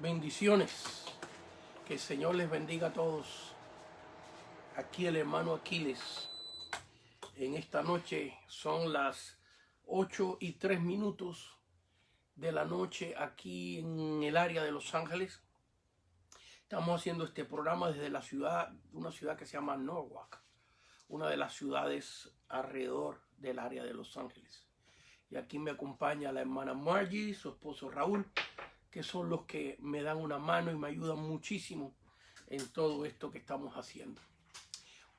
Bendiciones. Que el Señor les bendiga a todos. Aquí el hermano Aquiles. En esta noche son las 8:03 de la noche aquí en el área de Los Ángeles. Estamos haciendo este programa desde la ciudad, una ciudad que se llama Norwalk, una de las ciudades alrededor del área de Los Ángeles. Y aquí me acompaña la hermana Margie, su esposo Raúl, que son los que me dan una mano y me ayudan muchísimo en todo esto que estamos haciendo.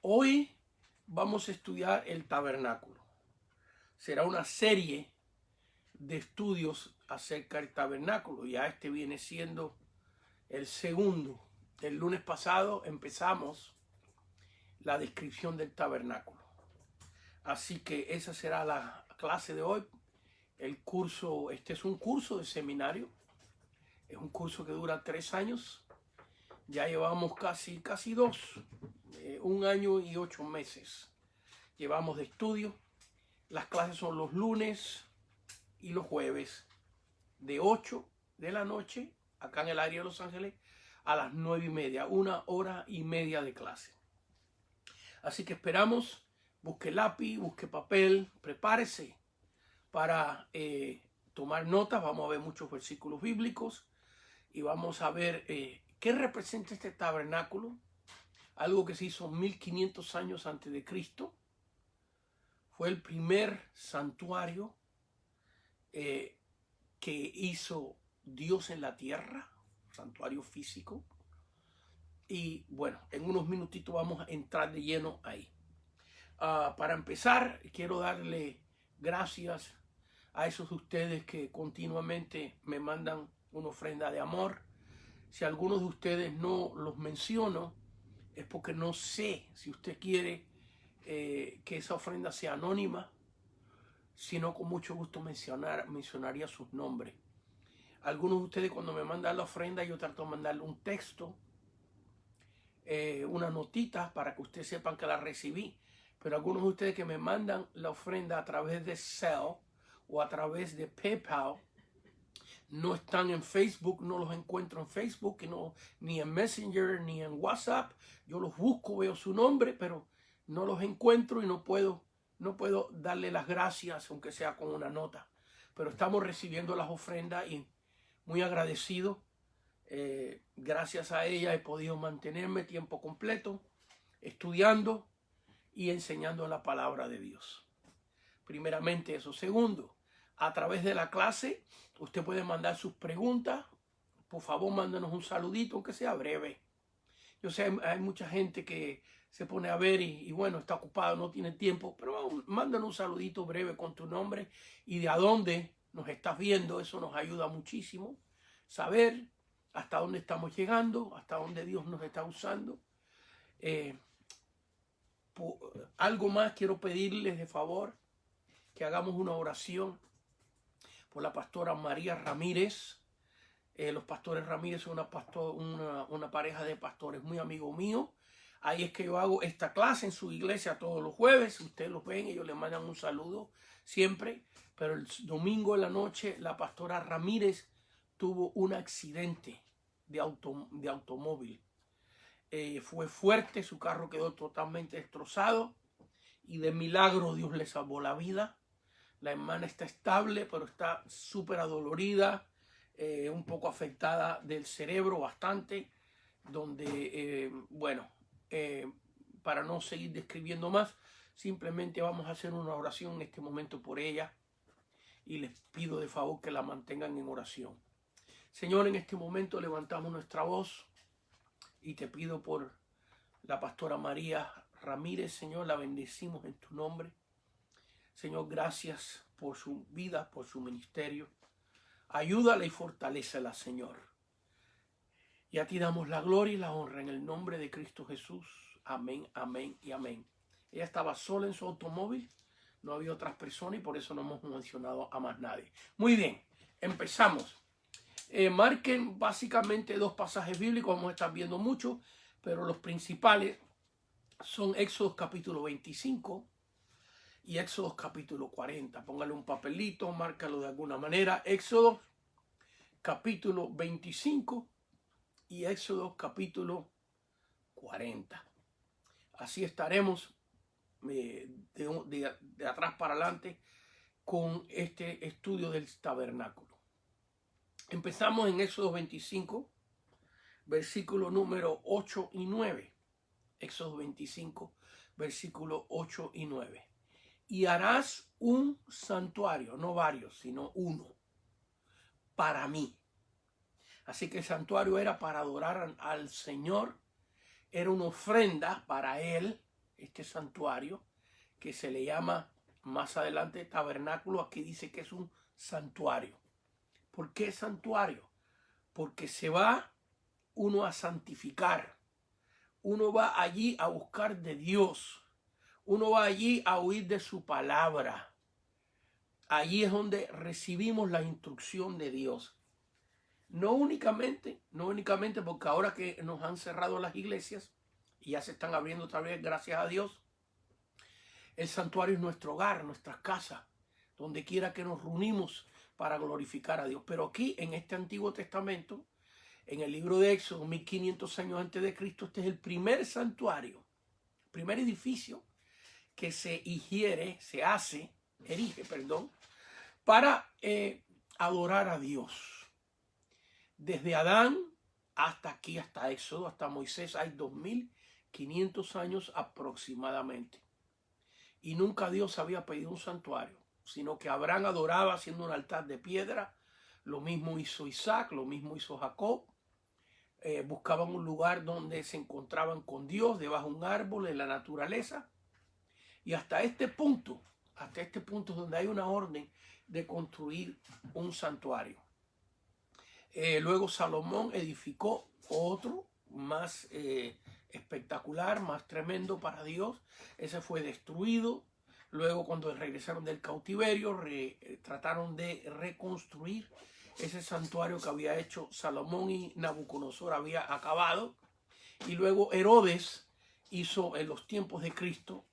Hoy vamos a estudiar el tabernáculo. Será una serie de estudios acerca del tabernáculo. Ya este viene siendo el segundo. El lunes pasado empezamos la descripción del tabernáculo. Así que esa será la clase de hoy. El curso, este es un curso de seminario. Es un curso que dura 3 años. Ya llevamos casi 2, 1 año y 8 meses. Llevamos de estudio. Las clases son los lunes y los jueves de 8 de la noche, acá en el área de Los Ángeles, a las 9:30, 1 hora y media de clase. Así que esperamos, busque lápiz, busque papel, prepárese para tomar notas. Vamos a ver muchos versículos bíblicos y vamos a ver qué representa este tabernáculo, algo que se hizo 1500 años antes de Cristo. Fue el primer santuario que hizo Dios en la tierra, santuario físico. Y bueno, en unos minutitos vamos a entrar de lleno ahí. Para empezar, quiero darle gracias a esos de ustedes que continuamente me mandan una ofrenda de amor. Si algunos de ustedes no los menciono, es porque no sé si usted quiere que esa ofrenda sea anónima. Si no, con mucho gusto mencionaría sus nombres. Algunos de ustedes, cuando me mandan la ofrenda, yo trato de mandarle un texto, una notita para que ustedes sepan que la recibí. Pero algunos de ustedes que me mandan la ofrenda a través de Zelle o a través de PayPal, no están en Facebook, no los encuentro en Facebook, ni en Messenger, ni en WhatsApp. Yo los busco, veo su nombre, pero no los encuentro y no puedo darle las gracias, aunque sea con una nota. Pero estamos recibiendo las ofrendas y muy agradecido. Gracias a ella he podido mantenerme tiempo completo estudiando y enseñando la palabra de Dios. Primeramente eso. Segundo, a través de la clase usted puede mandar sus preguntas. Por favor, mándenos un saludito, aunque sea breve. Yo sé, hay mucha gente que se pone a ver y bueno, está ocupado, no tiene tiempo, pero mándanos un saludito breve con tu nombre y de a dónde nos estás viendo. Eso nos ayuda muchísimo. Saber hasta dónde estamos llegando, hasta dónde Dios nos está usando. Algo más, quiero pedirles de favor que hagamos una oración por la pastora María Ramírez. Los pastores Ramírez son una pareja de pastores muy amigos míos. Ahí es que yo hago esta clase en su iglesia todos los jueves. Ustedes los ven, ellos les mandan un saludo siempre. Pero el domingo en la noche la pastora Ramírez tuvo un accidente de automóvil. Fue fuerte, su carro quedó totalmente destrozado y de milagro Dios le salvó la vida. La hermana está estable, pero está súper adolorida, un poco afectada del cerebro bastante, donde, para no seguir describiendo más, simplemente vamos a hacer una oración en este momento por ella y les pido de favor que la mantengan en oración. Señor, en este momento levantamos nuestra voz y te pido por la pastora María Ramírez, Señor, la bendecimos en tu nombre. Señor, gracias por su vida, por su ministerio. Ayúdala y fortalécela, Señor. Y a ti damos la gloria y la honra en el nombre de Cristo Jesús. Amén, amén y amén. Ella estaba sola en su automóvil, no había otras personas y por eso no hemos mencionado a más nadie. Muy bien, empezamos. Marquen básicamente 2 pasajes bíblicos, vamos a estar viendo mucho, pero los principales son Éxodo capítulo 25 y Éxodo capítulo 40. Póngale un papelito, márcalo de alguna manera. Éxodo capítulo 25 y Éxodo capítulo 40. Así estaremos de atrás para adelante con este estudio del tabernáculo. Empezamos en Éxodo 25, versículo número 8 y 9. Éxodo 25, versículo 8 y 9. Y harás un santuario, no varios, sino uno, para mí. Así que el santuario era para adorar al Señor, era una ofrenda para él, este santuario, que se le llama más adelante tabernáculo. Aquí dice que es un santuario. ¿Por qué santuario? Porque se va uno a santificar, uno va allí a buscar de Dios, uno va allí a oír de su palabra. Allí es donde recibimos la instrucción de Dios. No únicamente porque ahora que nos han cerrado las iglesias y ya se están abriendo otra vez, gracias a Dios, el santuario es nuestro hogar, nuestras casas, donde quiera que nos reunimos para glorificar a Dios. Pero aquí en este Antiguo Testamento, en el libro de Éxodo, 1500 años antes de Cristo, este es el primer santuario, primer edificio que se erige, para adorar a Dios. Desde Adán hasta aquí, hasta Éxodo, hasta Moisés, hay 2500 años aproximadamente. Y nunca Dios había pedido un santuario, sino que Abraham adoraba haciendo un altar de piedra. Lo mismo hizo Isaac, lo mismo hizo Jacob. Buscaban un lugar donde se encontraban con Dios, debajo de un árbol, en la naturaleza. Y hasta este punto donde hay una orden de construir un santuario. Luego Salomón edificó otro más espectacular, más tremendo para Dios. Ese fue destruido. Luego, cuando regresaron del cautiverio, trataron de reconstruir ese santuario que había hecho Salomón y Nabucodonosor había acabado. Y luego Herodes hizo en los tiempos de Cristo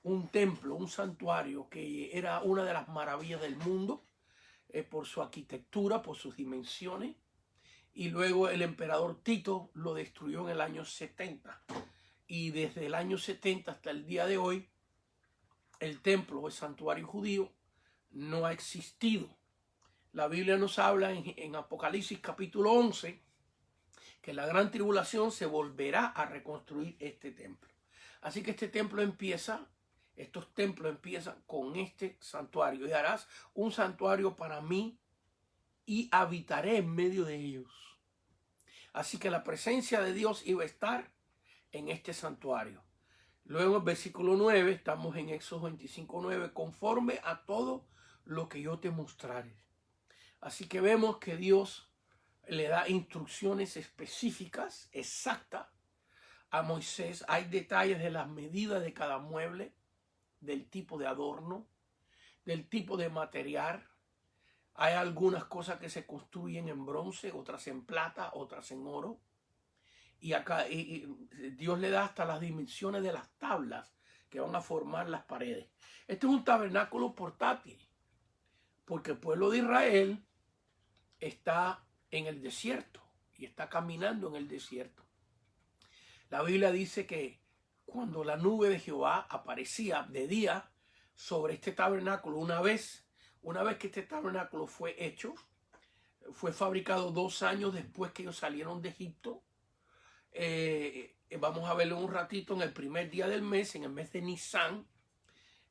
un templo, un santuario que era una de las maravillas del mundo, por su arquitectura, por sus dimensiones. Y luego el emperador Tito lo destruyó en el año 70. Y desde el año 70 hasta el día de hoy, el templo o el santuario judío no ha existido. La Biblia nos habla en Apocalipsis capítulo 11 que en la gran tribulación se volverá a reconstruir este templo. Así que estos templos empiezan con este santuario. Y harás un santuario para mí y habitaré en medio de ellos. Así que la presencia de Dios iba a estar en este santuario. Luego en el versículo 9, estamos en Éxodo 25, 9, conforme a todo lo que yo te mostraré. Así que vemos que Dios le da instrucciones específicas, exactas, a Moisés. Hay detalles de las medidas de cada mueble, del tipo de adorno, del tipo de material. Hay algunas cosas que se construyen en bronce, otras en plata, otras en oro. Y acá Dios le da hasta las dimensiones de las tablas que van a formar las paredes. Este es un tabernáculo portátil, porque el pueblo de Israel está en el desierto y está caminando en el desierto. La Biblia dice que cuando la nube de Jehová aparecía de día sobre este tabernáculo, una vez que este tabernáculo fue hecho, fue fabricado 2 años después que ellos salieron de Egipto. Vamos a verlo un ratito, en el primer día del mes, en el mes de Nisan.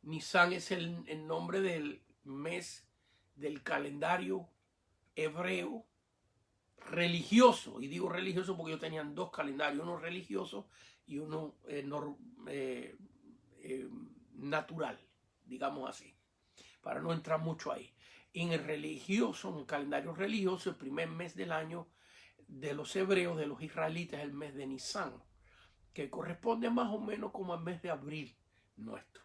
Nisan es el nombre del mes del calendario hebreo religioso. Y digo religioso porque ellos tenían 2 calendarios, uno religioso y uno natural, digamos así, para no entrar mucho ahí. En el religioso, en el calendario religioso, el primer mes del año de los hebreos, de los israelitas, es el mes de Nisan, que corresponde más o menos como al mes de abril nuestro.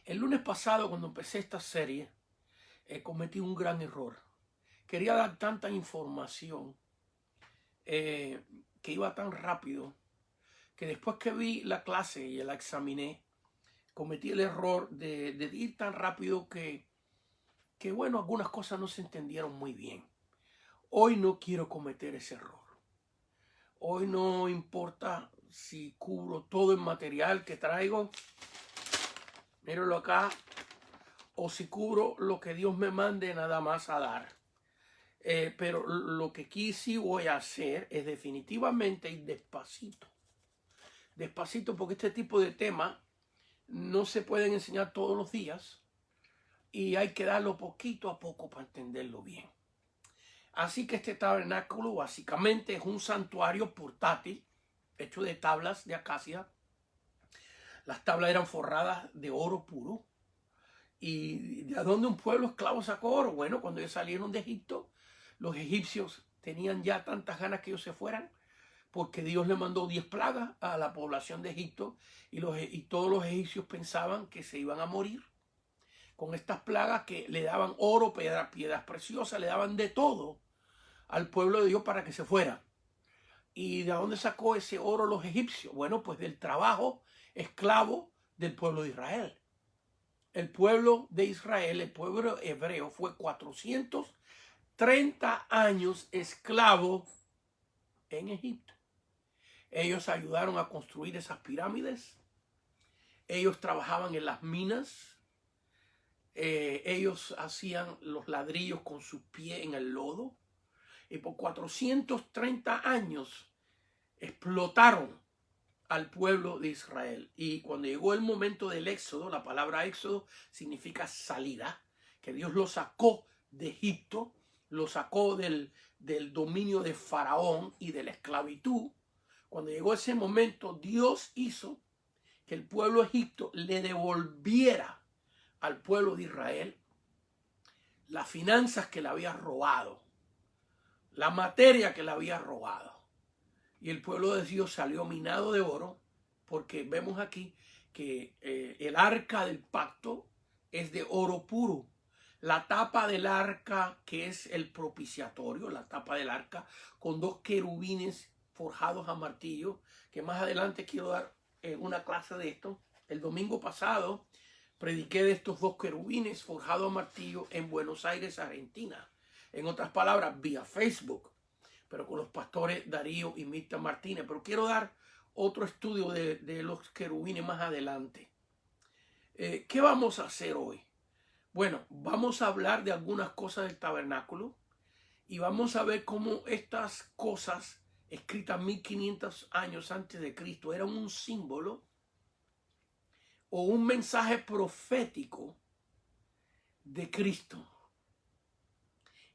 El lunes pasado, cuando empecé esta serie, cometí un gran error. Quería dar tanta información que iba tan rápido que después que vi la clase y la examiné, cometí el error de ir tan rápido que bueno, algunas cosas no se entendieron muy bien. Hoy no quiero cometer ese error. Hoy no importa si cubro todo el material que traigo, míralo acá, o si cubro lo que Dios me mande nada más a dar. Pero lo que aquí sí voy a hacer es definitivamente ir despacito. Despacito, porque este tipo de temas no se pueden enseñar todos los días y hay que darlo poquito a poco para entenderlo bien. Así que este tabernáculo básicamente es un santuario portátil hecho de tablas de acacia. Las tablas eran forradas de oro puro. ¿Y de dónde un pueblo esclavo sacó oro? Bueno, cuando ellos salieron de Egipto, los egipcios tenían ya tantas ganas que ellos se fueran, porque Dios le mandó 10 plagas a la población de Egipto y todos los egipcios pensaban que se iban a morir con estas plagas que le daban oro, piedras preciosas, le daban de todo al pueblo de Dios para que se fuera. ¿Y de dónde sacó ese oro los egipcios? Bueno, pues del trabajo esclavo del pueblo de Israel. El pueblo de Israel, el pueblo hebreo, fue 430 años esclavo en Egipto. Ellos ayudaron a construir esas pirámides. Ellos trabajaban en las minas. Ellos hacían los ladrillos con sus pies en el lodo. Y por 430 años explotaron al pueblo de Israel. Y cuando llegó el momento del éxodo, la palabra éxodo significa salida, que Dios lo sacó de Egipto, lo sacó del dominio de Faraón y de la esclavitud. Cuando llegó ese momento, Dios hizo que el pueblo de Egipto le devolviera al pueblo de Israel las finanzas que le había robado, la materia que le había robado. Y el pueblo de Dios salió minado de oro, porque vemos aquí que el arca del pacto es de oro puro. La tapa del arca, que es el propiciatorio, la tapa del arca, con 2 querubines forjados a martillo, que más adelante quiero dar una clase de esto. El domingo pasado prediqué de estos 2 querubines forjados a martillo en Buenos Aires, Argentina. En otras palabras, vía Facebook, pero con los pastores Darío y Mirta Martínez. Pero quiero dar otro estudio de los querubines más adelante. ¿Qué vamos a hacer hoy? Bueno, vamos a hablar de algunas cosas del tabernáculo y vamos a ver cómo estas cosas escritas 1500 años antes de Cristo eran un símbolo o un mensaje profético de Cristo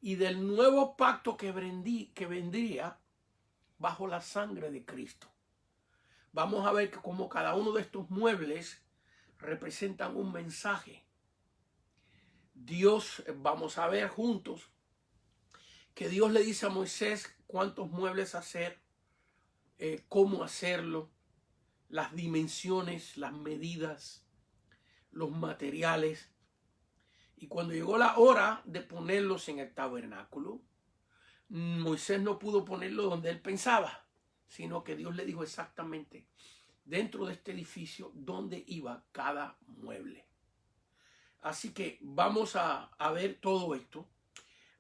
y del nuevo pacto que vendría bajo la sangre de Cristo. Vamos a ver que como cada uno de estos muebles representan un mensaje. Dios, vamos a ver juntos que Dios le dice a Moisés cuántos muebles hacer, cómo hacerlo, las dimensiones, las medidas, los materiales. Y cuando llegó la hora de ponerlos en el tabernáculo, Moisés no pudo ponerlo donde él pensaba, sino que Dios le dijo exactamente dentro de este edificio dónde iba cada mueble. Así que vamos a ver todo esto.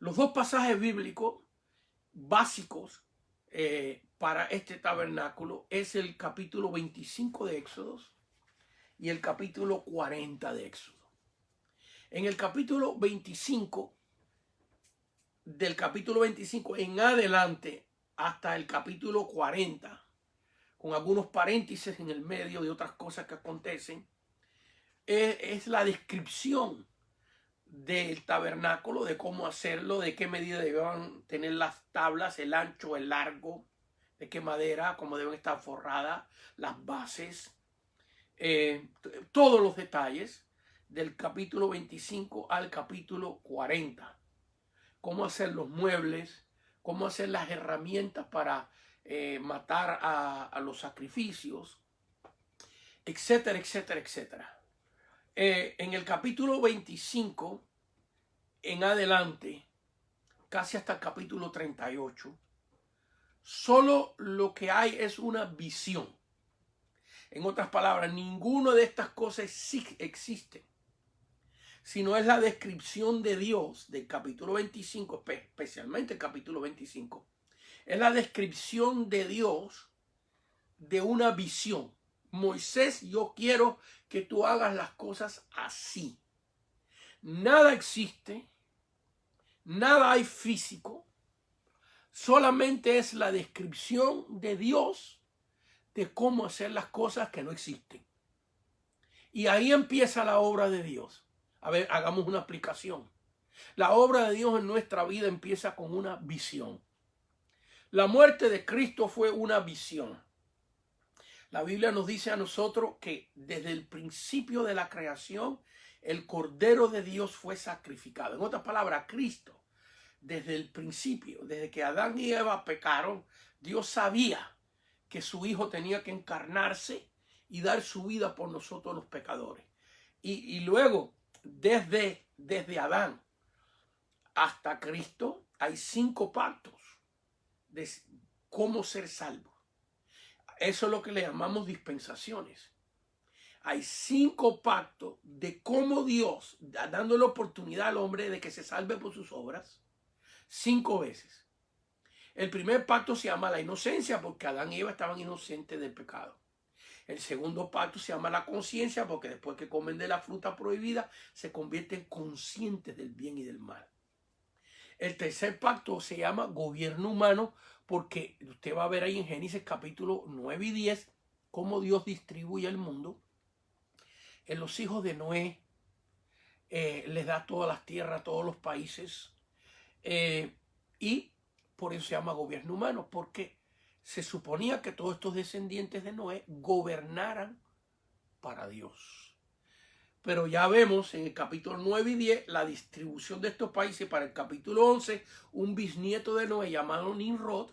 Los 2 pasajes bíblicos básicos para este tabernáculo es el capítulo 25 de Éxodos y el capítulo 40 de Éxodo. En el capítulo 25, del capítulo 25 en adelante hasta el capítulo 40, con algunos paréntesis en el medio de otras cosas que acontecen, es la descripción del tabernáculo, de cómo hacerlo, de qué medida debían tener las tablas, el ancho, el largo, de qué madera, cómo deben estar forradas, las bases, todos los detalles del capítulo 25 al capítulo 40. Cómo hacer los muebles, cómo hacer las herramientas para matar a los sacrificios, etcétera, etcétera, etcétera. En el capítulo 25 en adelante, casi hasta el capítulo 38, solo lo que hay es una visión. En otras palabras, ninguna de estas cosas existe, sino es la descripción de Dios del capítulo 25, especialmente el capítulo 25. Es la descripción de Dios de una visión. Moisés, yo quiero que tú hagas las cosas así. Nada existe, nada hay físico, solamente es la descripción de Dios de cómo hacer las cosas que no existen. Y ahí empieza la obra de Dios. A ver, hagamos una aplicación. La obra de Dios en nuestra vida empieza con una visión. La muerte de Cristo fue una visión. La Biblia nos dice a nosotros que desde el principio de la creación, el Cordero de Dios fue sacrificado. En otras palabras, Cristo, desde el principio, desde que Adán y Eva pecaron, Dios sabía que su Hijo tenía que encarnarse y dar su vida por nosotros los pecadores. Y luego, desde Adán hasta Cristo, hay 5 pactos de cómo ser salvo. Eso es lo que le llamamos dispensaciones. Hay 5 pactos de cómo Dios, dándole oportunidad al hombre de que se salve por sus obras, 5 veces. El primer pacto se llama la inocencia, porque Adán y Eva estaban inocentes del pecado. El segundo pacto se llama la conciencia, porque después que comen de la fruta prohibida, se convierten conscientes del bien y del mal. El tercer pacto se llama gobierno humano, porque usted va a ver ahí en Génesis capítulo 9 y 10 cómo Dios distribuye el mundo. En los hijos de Noé les da todas las tierras, todos los países. Y por eso se llama gobierno humano, porque se suponía que todos estos descendientes de Noé gobernaran para Dios. Pero ya vemos en el capítulo 9 y 10 la distribución de estos países. Para el capítulo 11, un bisnieto de Noé llamado Nimrod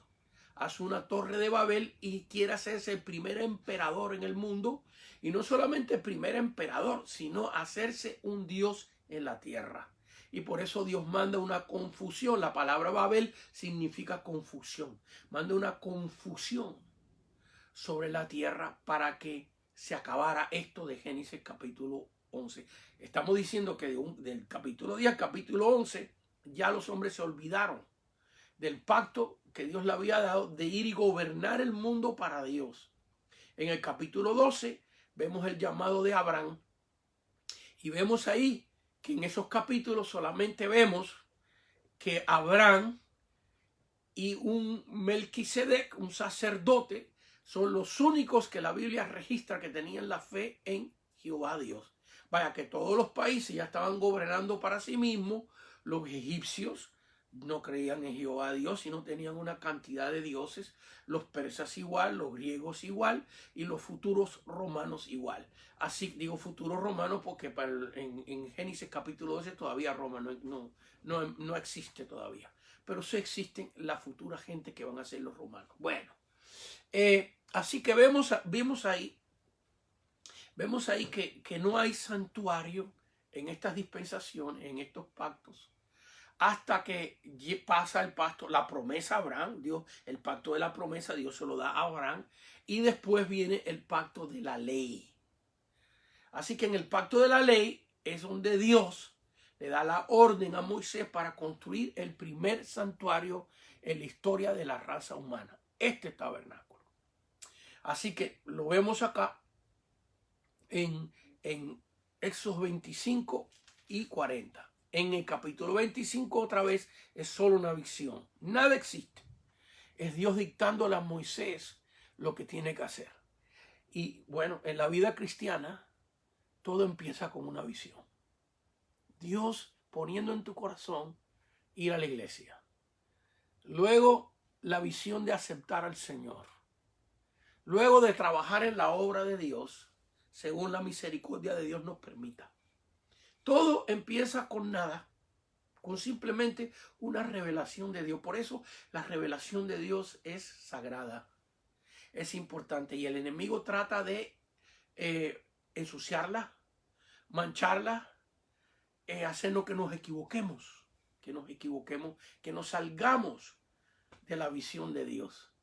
hace una torre de Babel y quiere hacerse el primer emperador en el mundo. Y no solamente el primer emperador, sino hacerse un dios en la tierra. Y por eso Dios manda una confusión. La palabra Babel significa confusión. Manda una confusión sobre la tierra para que se acabara esto de Génesis capítulo 11. Estamos diciendo que del capítulo 10 al capítulo 11 ya los hombres se olvidaron del pacto que Dios le había dado de ir y gobernar el mundo para Dios. En el capítulo 12 vemos el llamado de Abraham y vemos ahí que en esos capítulos solamente vemos que Abraham y un Melquisedec, un sacerdote, son los únicos que la Biblia registra que tenían la fe en Jehová Dios. Vaya que todos los países ya estaban gobernando para sí mismos. Los egipcios no creían en Jehová Dios, sino tenían una cantidad de dioses. Los persas igual, los griegos igual y los futuros romanos igual. Así digo futuros romanos porque en Génesis capítulo 12 todavía Roma no existe todavía. Pero sí existen la futura gente que van a ser los romanos. Bueno, así que vemos ahí que no hay santuario en estas dispensaciones, en estos pactos, hasta que pasa el pacto, la promesa a Abraham, Dios, el pacto de la promesa, Dios se lo da a Abraham, y después viene el pacto de la ley. Así que en el pacto de la ley es donde Dios le da la orden a Moisés para construir el primer santuario en la historia de la raza humana, este tabernáculo. Así que lo vemos acá en Éxodo 25 y 40. En el capítulo 25 otra vez es solo una visión. Nada existe. Es Dios dictándole a Moisés lo que tiene que hacer. Y bueno, en la vida cristiana todo empieza con una visión. Dios poniendo en tu corazón ir a la iglesia. Luego la visión de aceptar al Señor. Luego de trabajar en la obra de Dios, según la misericordia de Dios nos permita. Todo empieza con nada, con simplemente una revelación de Dios. Por eso la revelación de Dios es sagrada, es importante. Y el enemigo trata de ensuciarla, mancharla, hacernos que nos equivoquemos, que nos salgamos de la visión de Dios.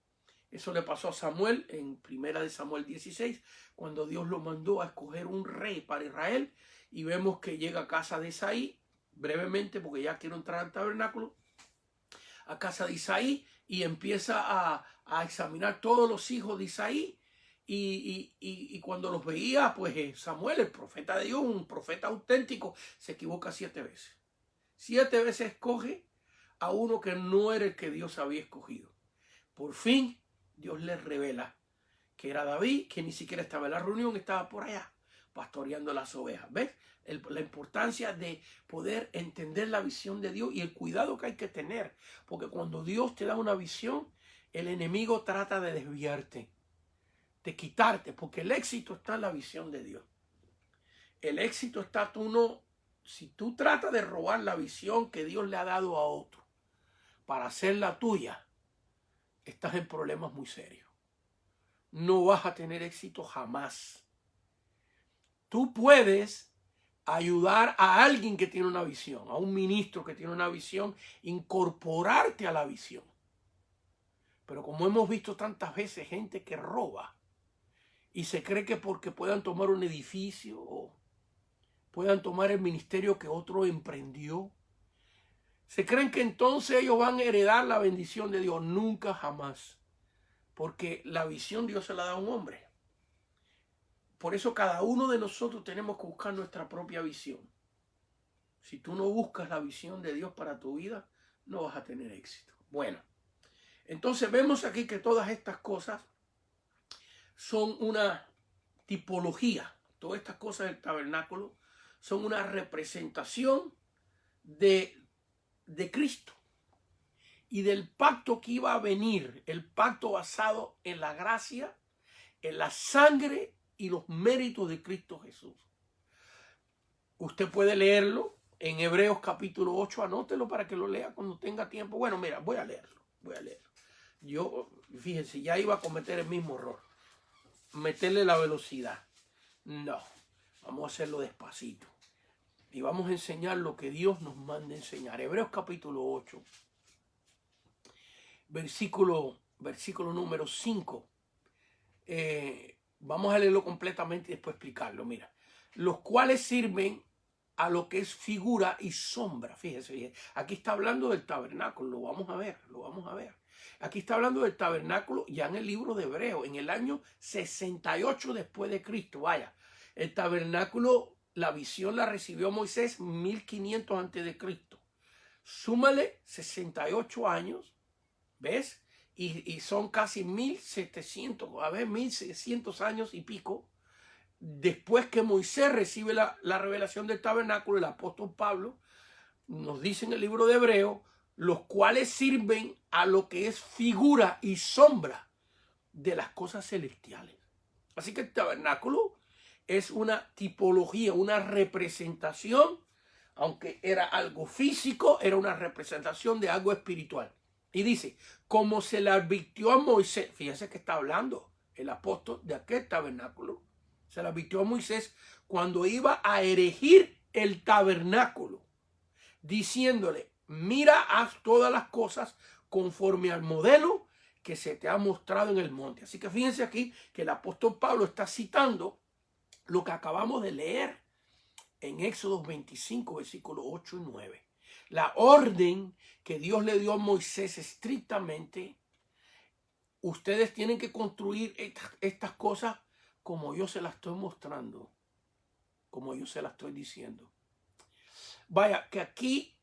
Eso le pasó a Samuel en 1 Samuel 16, cuando Dios lo mandó a escoger un rey para Israel. Y vemos que llega a casa de Isaí, brevemente, porque ya quiero entrar al tabernáculo, a casa de Isaí, y empieza a examinar todos los hijos de Isaí. Y cuando los veía, pues Samuel, el profeta de Dios, un profeta auténtico, se equivoca 7 veces. 7 veces escoge a uno que no era el que Dios había escogido. Por fin, Dios le revela que era David, que ni siquiera estaba en la reunión, estaba por allá pastoreando las ovejas. ¿Ves? La importancia de poder entender la visión de Dios y el cuidado que hay que tener. Porque cuando Dios te da una visión, el enemigo trata de desviarte, de quitarte, porque el éxito está en la visión de Dios. El éxito está, si tú tratas de robar la visión que Dios le ha dado a otro para hacerla tuya, estás en problemas muy serios. No vas a tener éxito jamás. Tú puedes ayudar a alguien que tiene una visión, a un ministro que tiene una visión, incorporarte a la visión. Pero como hemos visto tantas veces, gente que roba y se cree que porque puedan tomar un edificio o puedan tomar el ministerio que otro emprendió, se creen que entonces ellos van a heredar la bendición de Dios. Nunca, jamás. Porque la visión Dios se la da a un hombre. Por eso cada uno de nosotros tenemos que buscar nuestra propia visión. Si tú no buscas la visión de Dios para tu vida, no vas a tener éxito. Bueno, entonces vemos aquí que todas estas cosas son una tipología. Todas estas cosas del tabernáculo son una representación de Cristo y del pacto que iba a venir, el pacto basado en la gracia, en la sangre y los méritos de Cristo Jesús. Usted puede leerlo en Hebreos capítulo 8, anótelo para que lo lea cuando tenga tiempo. Bueno, mira, voy a leerlo. Yo, fíjense, ya iba a cometer el mismo error, meterle la velocidad. No, vamos a hacerlo despacito. Y vamos a enseñar lo que Dios nos manda enseñar. Hebreos capítulo 8, versículo número 5. Vamos a leerlo completamente y después explicarlo. Mira, los cuales sirven a lo que es figura y sombra. Fíjense, aquí está hablando del tabernáculo, lo vamos a ver. Aquí está hablando del tabernáculo ya en el libro de Hebreo, en el año 68 después de Cristo. Vaya, el tabernáculo, la visión la recibió Moisés 1500 antes de Cristo. Súmale 68 años, ¿ves? Y son casi 1700, 1600 años y pico después que Moisés recibe la revelación del tabernáculo. El apóstol Pablo nos dice en el libro de Hebreo, los cuales sirven a lo que es figura y sombra de las cosas celestiales. Así que el tabernáculo es una tipología, una representación, aunque era algo físico, era una representación de algo espiritual. Y dice, como se le advirtió a Moisés, fíjense que está hablando el apóstol de aquel tabernáculo, se le advirtió a Moisés cuando iba a erigir el tabernáculo, diciéndole, mira, haz todas las cosas conforme al modelo que se te ha mostrado en el monte. Así que fíjense aquí que el apóstol Pablo está citando lo que acabamos de leer en Éxodo 25, versículos 8 y 9. La orden que Dios le dio a Moisés estrictamente, ustedes tienen que construir estas cosas como yo se las estoy mostrando, como yo se las estoy diciendo. Vaya, que aquí,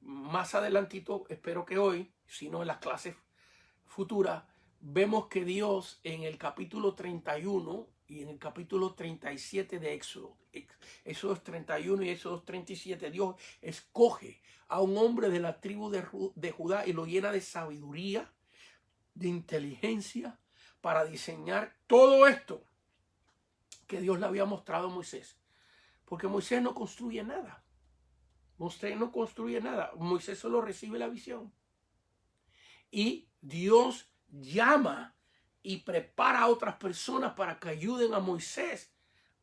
más adelantito, espero que hoy, si no en las clases futuras, vemos que Dios en el capítulo 31 y en el capítulo 37 de Éxodo, Éxodo 31 y Éxodo 37, Dios escoge a un hombre de la tribu de Judá y lo llena de sabiduría, de inteligencia, para diseñar todo esto que Dios le había mostrado a Moisés. Porque Moisés no construye nada. Moisés solo recibe la visión. Y Dios llama y prepara a otras personas para que ayuden a Moisés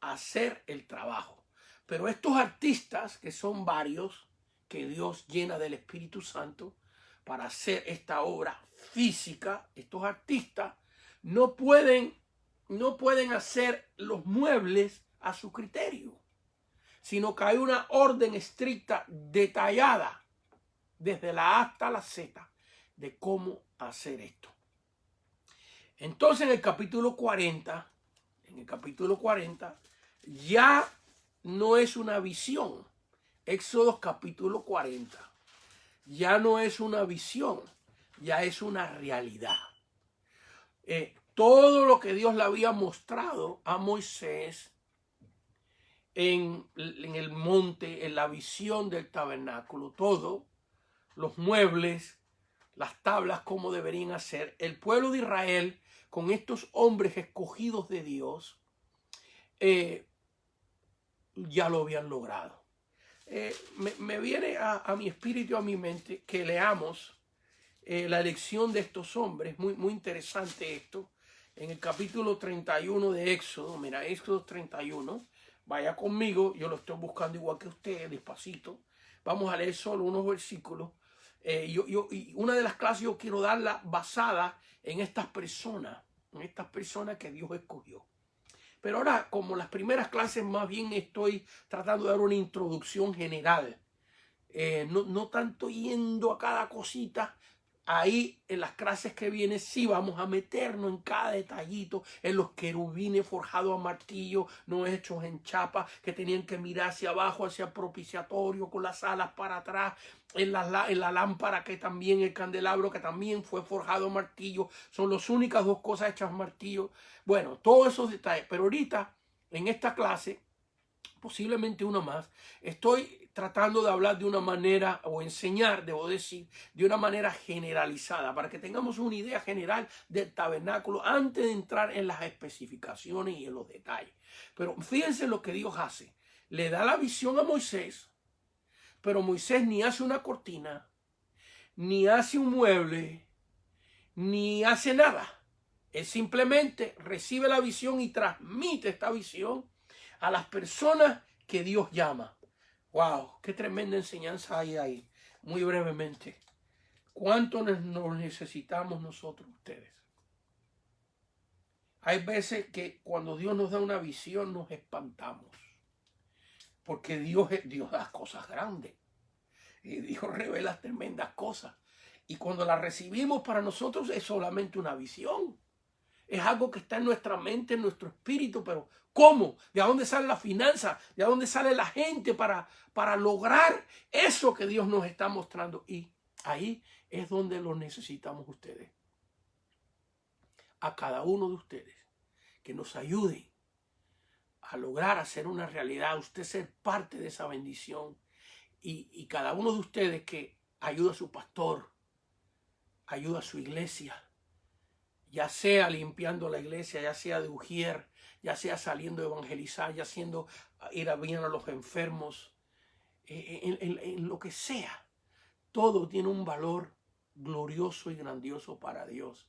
a hacer el trabajo. Pero estos artistas, que son varios, que Dios llena del Espíritu Santo, para hacer esta obra física, estos artistas no pueden hacer los muebles a su criterio, sino que hay una orden estricta, detallada, desde la A hasta la Z, de cómo hacer esto. Entonces en el capítulo 40, ya no es una visión. Éxodo capítulo 40 ya no es una visión, ya es una realidad. Todo lo que Dios le había mostrado a Moisés en el monte, en la visión del tabernáculo, todo, los muebles, las tablas, cómo deberían hacer, el pueblo de Israel, con estos hombres escogidos de Dios, ya lo habían logrado. Me viene a mi espíritu, a mi mente, que leamos la elección de estos hombres. Muy interesante esto. En el capítulo 31 de Éxodo, mira, Éxodo 31, vaya conmigo, yo lo estoy buscando igual que usted, despacito. Vamos a leer solo unos versículos. Y una de las clases yo quiero darla basada en estas personas que Dios escogió. Pero ahora, como las primeras clases, más bien estoy tratando de dar una introducción general. No tanto yendo a cada cosita. Ahí en las clases que vienen sí vamos a meternos en cada detallito, en los querubines forjados a martillo, no hechos en chapa, que tenían que mirar hacia abajo, hacia el propiciatorio, con las alas para atrás, en la lámpara, que también el candelabro, que también fue forjado a martillo. Son las únicas dos cosas hechas a martillo. Bueno, todos esos detalles. Pero ahorita, en esta clase, posiblemente una más, estoy tratando de hablar de una manera, o enseñar, debo decir, de una manera generalizada, para que tengamos una idea general del tabernáculo antes de entrar en las especificaciones y en los detalles. Pero fíjense lo que Dios hace. Le da la visión a Moisés, pero Moisés ni hace una cortina, ni hace un mueble, ni hace nada. Él simplemente recibe la visión y transmite esta visión a las personas que Dios llama. ¡Wow! ¡Qué tremenda enseñanza hay ahí! Muy brevemente. ¿Cuánto nos necesitamos nosotros, ustedes? Hay veces que cuando Dios nos da una visión nos espantamos. Porque Dios da cosas grandes. Y Dios revela tremendas cosas. Y cuando las recibimos, para nosotros es solamente una visión. Es algo que está en nuestra mente, en nuestro espíritu, pero ¿cómo? ¿De dónde sale la finanza? ¿De dónde sale la gente para lograr eso que Dios nos está mostrando? Y ahí es donde lo necesitamos ustedes. A cada uno de ustedes que nos ayuden a lograr hacer una realidad, usted ser parte de esa bendición. Y cada uno de ustedes que ayuda a su pastor, ayuda a su iglesia, ya sea limpiando la iglesia, ya sea de ujier, ya sea saliendo a evangelizar, ya haciendo ir a bien a los enfermos, en lo que sea. Todo tiene un valor glorioso y grandioso para Dios.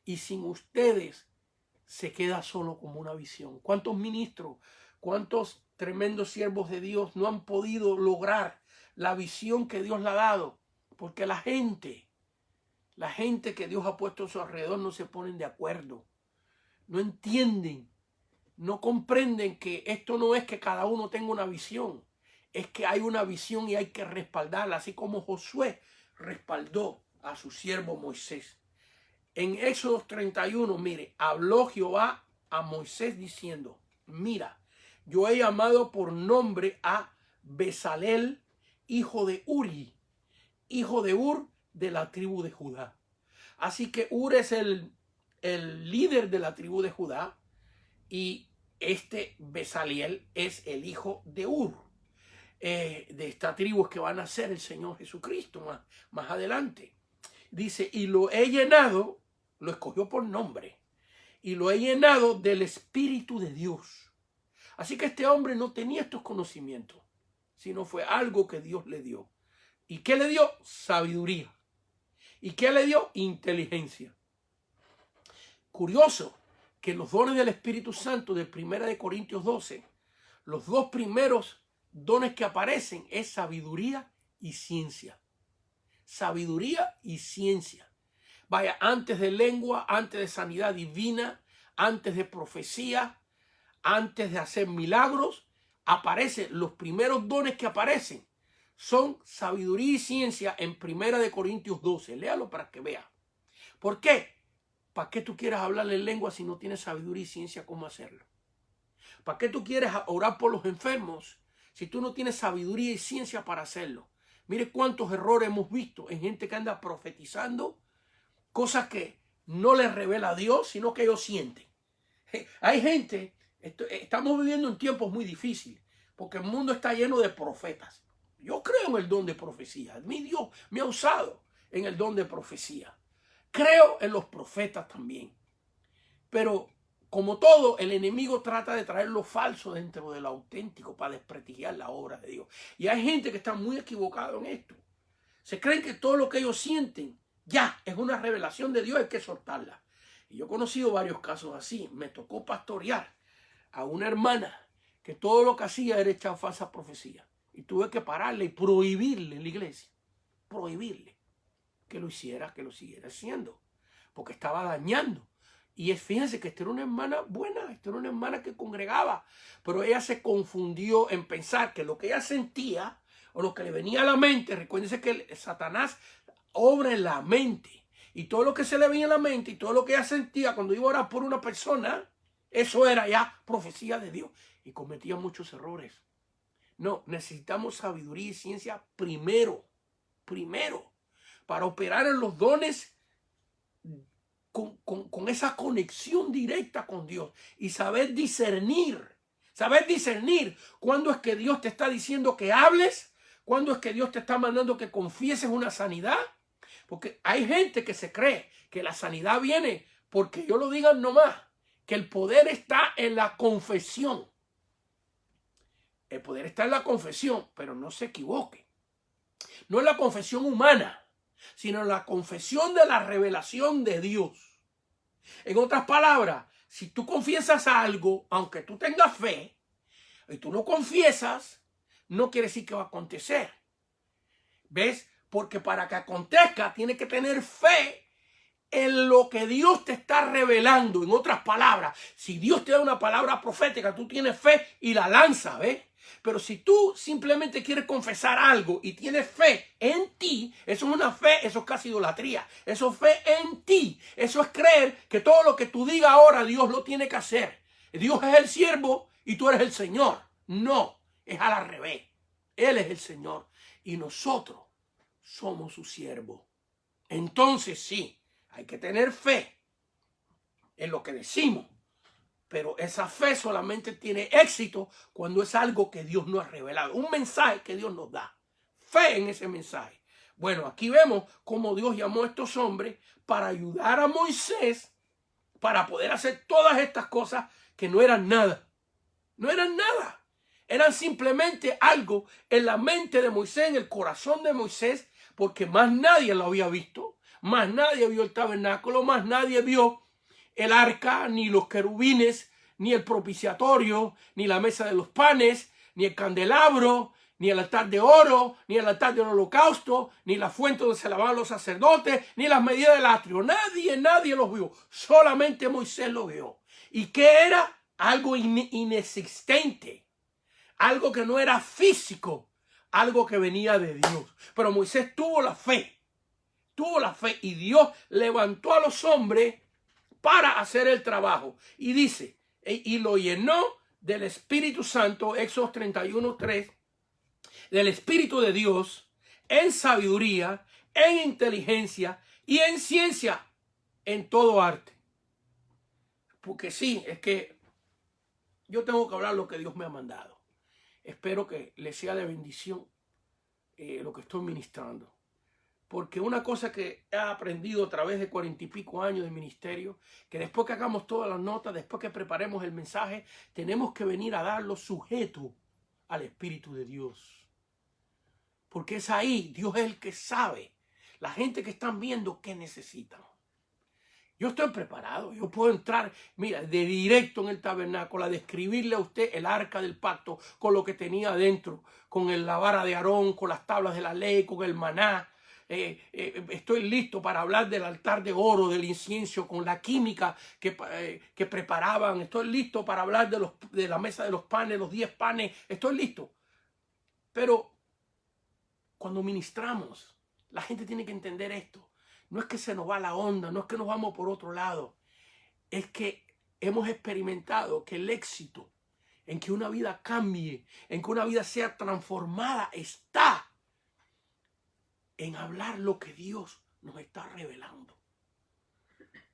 Y sin ustedes se queda solo como una visión. ¿Cuántos ministros, cuántos tremendos siervos de Dios no han podido lograr la visión que Dios le ha dado? Porque la gente que Dios ha puesto a su alrededor no se ponen de acuerdo, no entienden, no comprenden que esto no es que cada uno tenga una visión, es que hay una visión y hay que respaldarla, así como Josué respaldó a su siervo Moisés. En Éxodo 31, mire, habló Jehová a Moisés diciendo: mira, yo he llamado por nombre a Bezalel, hijo de Uri, hijo de Ur, de la tribu de Judá. Así que Ur es el líder de la tribu de Judá, y este Bezaleel es el hijo de Ur. De esta tribu es que va a nacer el Señor Jesucristo más adelante. Dice: y lo he llenado, lo escogió por nombre, y lo he llenado del Espíritu de Dios. Así que este hombre no tenía estos conocimientos, sino fue algo que Dios le dio. ¿Y qué le dio? Sabiduría. ¿Y qué le dio? Inteligencia. Curioso que los dones del Espíritu Santo de 1 Corintios 12, los dos primeros dones que aparecen es sabiduría y ciencia. sabiduría y ciencia. Vaya, antes de lengua, antes de sanidad divina, antes de profecía, antes de hacer milagros, aparecen los primeros dones que aparecen. Son sabiduría y ciencia en 1 Corintios 12. Léalo para que vea. ¿Por qué? ¿Para qué tú quieres hablarle en lengua si no tienes sabiduría y ciencia cómo hacerlo? ¿Para qué tú quieres orar por los enfermos si tú no tienes sabiduría y ciencia para hacerlo? Mire cuántos errores hemos visto en gente que anda profetizando cosas que no les revela Dios, sino que ellos sienten. Hay gente, estamos viviendo en tiempos muy difíciles, porque el mundo está lleno de profetas. Yo creo en el don de profecía. Mi Dios me ha usado en el don de profecía. Creo en los profetas también. Pero como todo, el enemigo trata de traer lo falso dentro de lo auténtico para desprestigiar la obra de Dios. Y hay gente que está muy equivocada en esto. Se creen que todo lo que ellos sienten ya es una revelación de Dios, hay que soltarla. Y yo he conocido varios casos así. Me tocó pastorear a una hermana que todo lo que hacía era echar falsas profecías. Y tuve que pararle y prohibirle en la iglesia. Prohibirle que lo hiciera, que lo siguiera haciendo. Porque estaba dañando. Y fíjense que esta era una hermana buena, esta era una hermana que congregaba. Pero ella se confundió en pensar que lo que ella sentía o lo que le venía a la mente, recuérdense que Satanás obra en la mente. Y todo lo que se le venía a la mente y todo lo que ella sentía cuando iba a orar por una persona, eso era ya profecía de Dios. Y cometía muchos errores. No, necesitamos sabiduría y ciencia primero, para operar en los dones con esa conexión directa con Dios y saber discernir cuándo es que Dios te está diciendo que hables, cuándo es que Dios te está mandando que confieses una sanidad. Porque hay gente que se cree que la sanidad viene porque yo lo diga nomás, que el poder está en la confesión. El poder está en la confesión, pero no se equivoque. No es la confesión humana, sino la confesión de la revelación de Dios. En otras palabras, si tú confiesas algo, aunque tú tengas fe, y tú lo confiesas, no quiere decir que va a acontecer. ¿Ves? Porque para que acontezca, tiene que tener fe en lo que Dios te está revelando. En otras palabras, si Dios te da una palabra profética, tú tienes fe y la lanzas, ¿ves? Pero si tú simplemente quieres confesar algo y tienes fe en ti, eso es una fe, eso es casi idolatría. Eso es fe en ti. Eso es creer que todo lo que tú digas ahora Dios lo tiene que hacer. Dios es el siervo y tú eres el Señor. No, es al revés. Él es el Señor y nosotros somos su siervo. Entonces sí, hay que tener fe en lo que decimos. Pero esa fe solamente tiene éxito cuando es algo que Dios nos ha revelado. Un mensaje que Dios nos da. Fe en ese mensaje. Bueno, aquí vemos cómo Dios llamó a estos hombres para ayudar a Moisés para poder hacer todas estas cosas que no eran nada. No eran nada. Eran simplemente algo en la mente de Moisés, en el corazón de Moisés, porque más nadie lo había visto. Más nadie vio el tabernáculo, más nadie vio el arca, ni los querubines, ni el propiciatorio, ni la mesa de los panes, ni el candelabro, ni el altar de oro, ni el altar del holocausto, ni la fuente donde se lavaban los sacerdotes, ni las medidas del atrio. Nadie los vio. Solamente Moisés lo vio. ¿Y qué era? Algo inexistente. Algo que no era físico. Algo que venía de Dios. Pero Moisés tuvo la fe. Y Dios levantó a los hombres para hacer el trabajo. Y dice, y lo llenó del Espíritu Santo, Éxodo 31:3, del Espíritu de Dios, en sabiduría, en inteligencia y en ciencia, en todo arte. Porque sí, es que yo tengo que hablar lo que Dios me ha mandado. Espero que les sea de bendición lo que estoy ministrando. Porque una cosa que he aprendido a través de 40 y pico años de ministerio, que después que hagamos todas las notas, después que preparemos el mensaje, tenemos que venir a darlo sujeto al Espíritu de Dios. Porque es ahí, Dios es el que sabe, la gente que están viendo qué necesitan. Yo estoy preparado, yo puedo entrar, mira, de directo en el tabernáculo a describirle a usted el arca del pacto con lo que tenía adentro, con la vara de Aarón, con las tablas de la ley, con el maná. estoy listo para hablar del altar de oro, del incienso, con la química que preparaban. Estoy listo para hablar de la mesa de los panes, los 10 panes. Estoy listo. Pero cuando ministramos, la gente tiene que entender esto. No es que se nos va la onda, no es que nos vamos por otro lado. Es que hemos experimentado que el éxito en que una vida cambie, en que una vida sea transformada, está en hablar lo que Dios nos está revelando.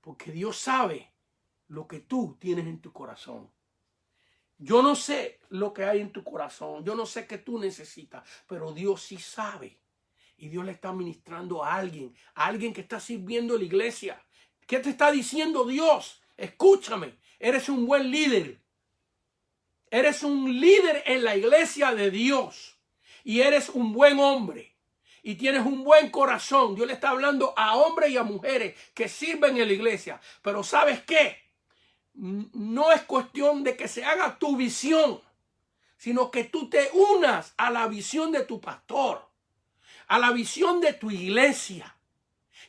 Porque Dios sabe lo que tú tienes en tu corazón. Yo no sé lo que hay en tu corazón, yo no sé qué tú necesitas, pero Dios sí sabe. Y Dios le está ministrando a alguien que está sirviendo en la iglesia. ¿Qué te está diciendo Dios? Escúchame, eres un buen líder. Eres un líder en la iglesia de Dios. Y eres un buen hombre. Y tienes un buen corazón. Dios le está hablando a hombres y a mujeres que sirven en la iglesia. Pero ¿sabes qué? No es cuestión de que se haga tu visión, sino que tú te unas a la visión de tu pastor, a la visión de tu iglesia.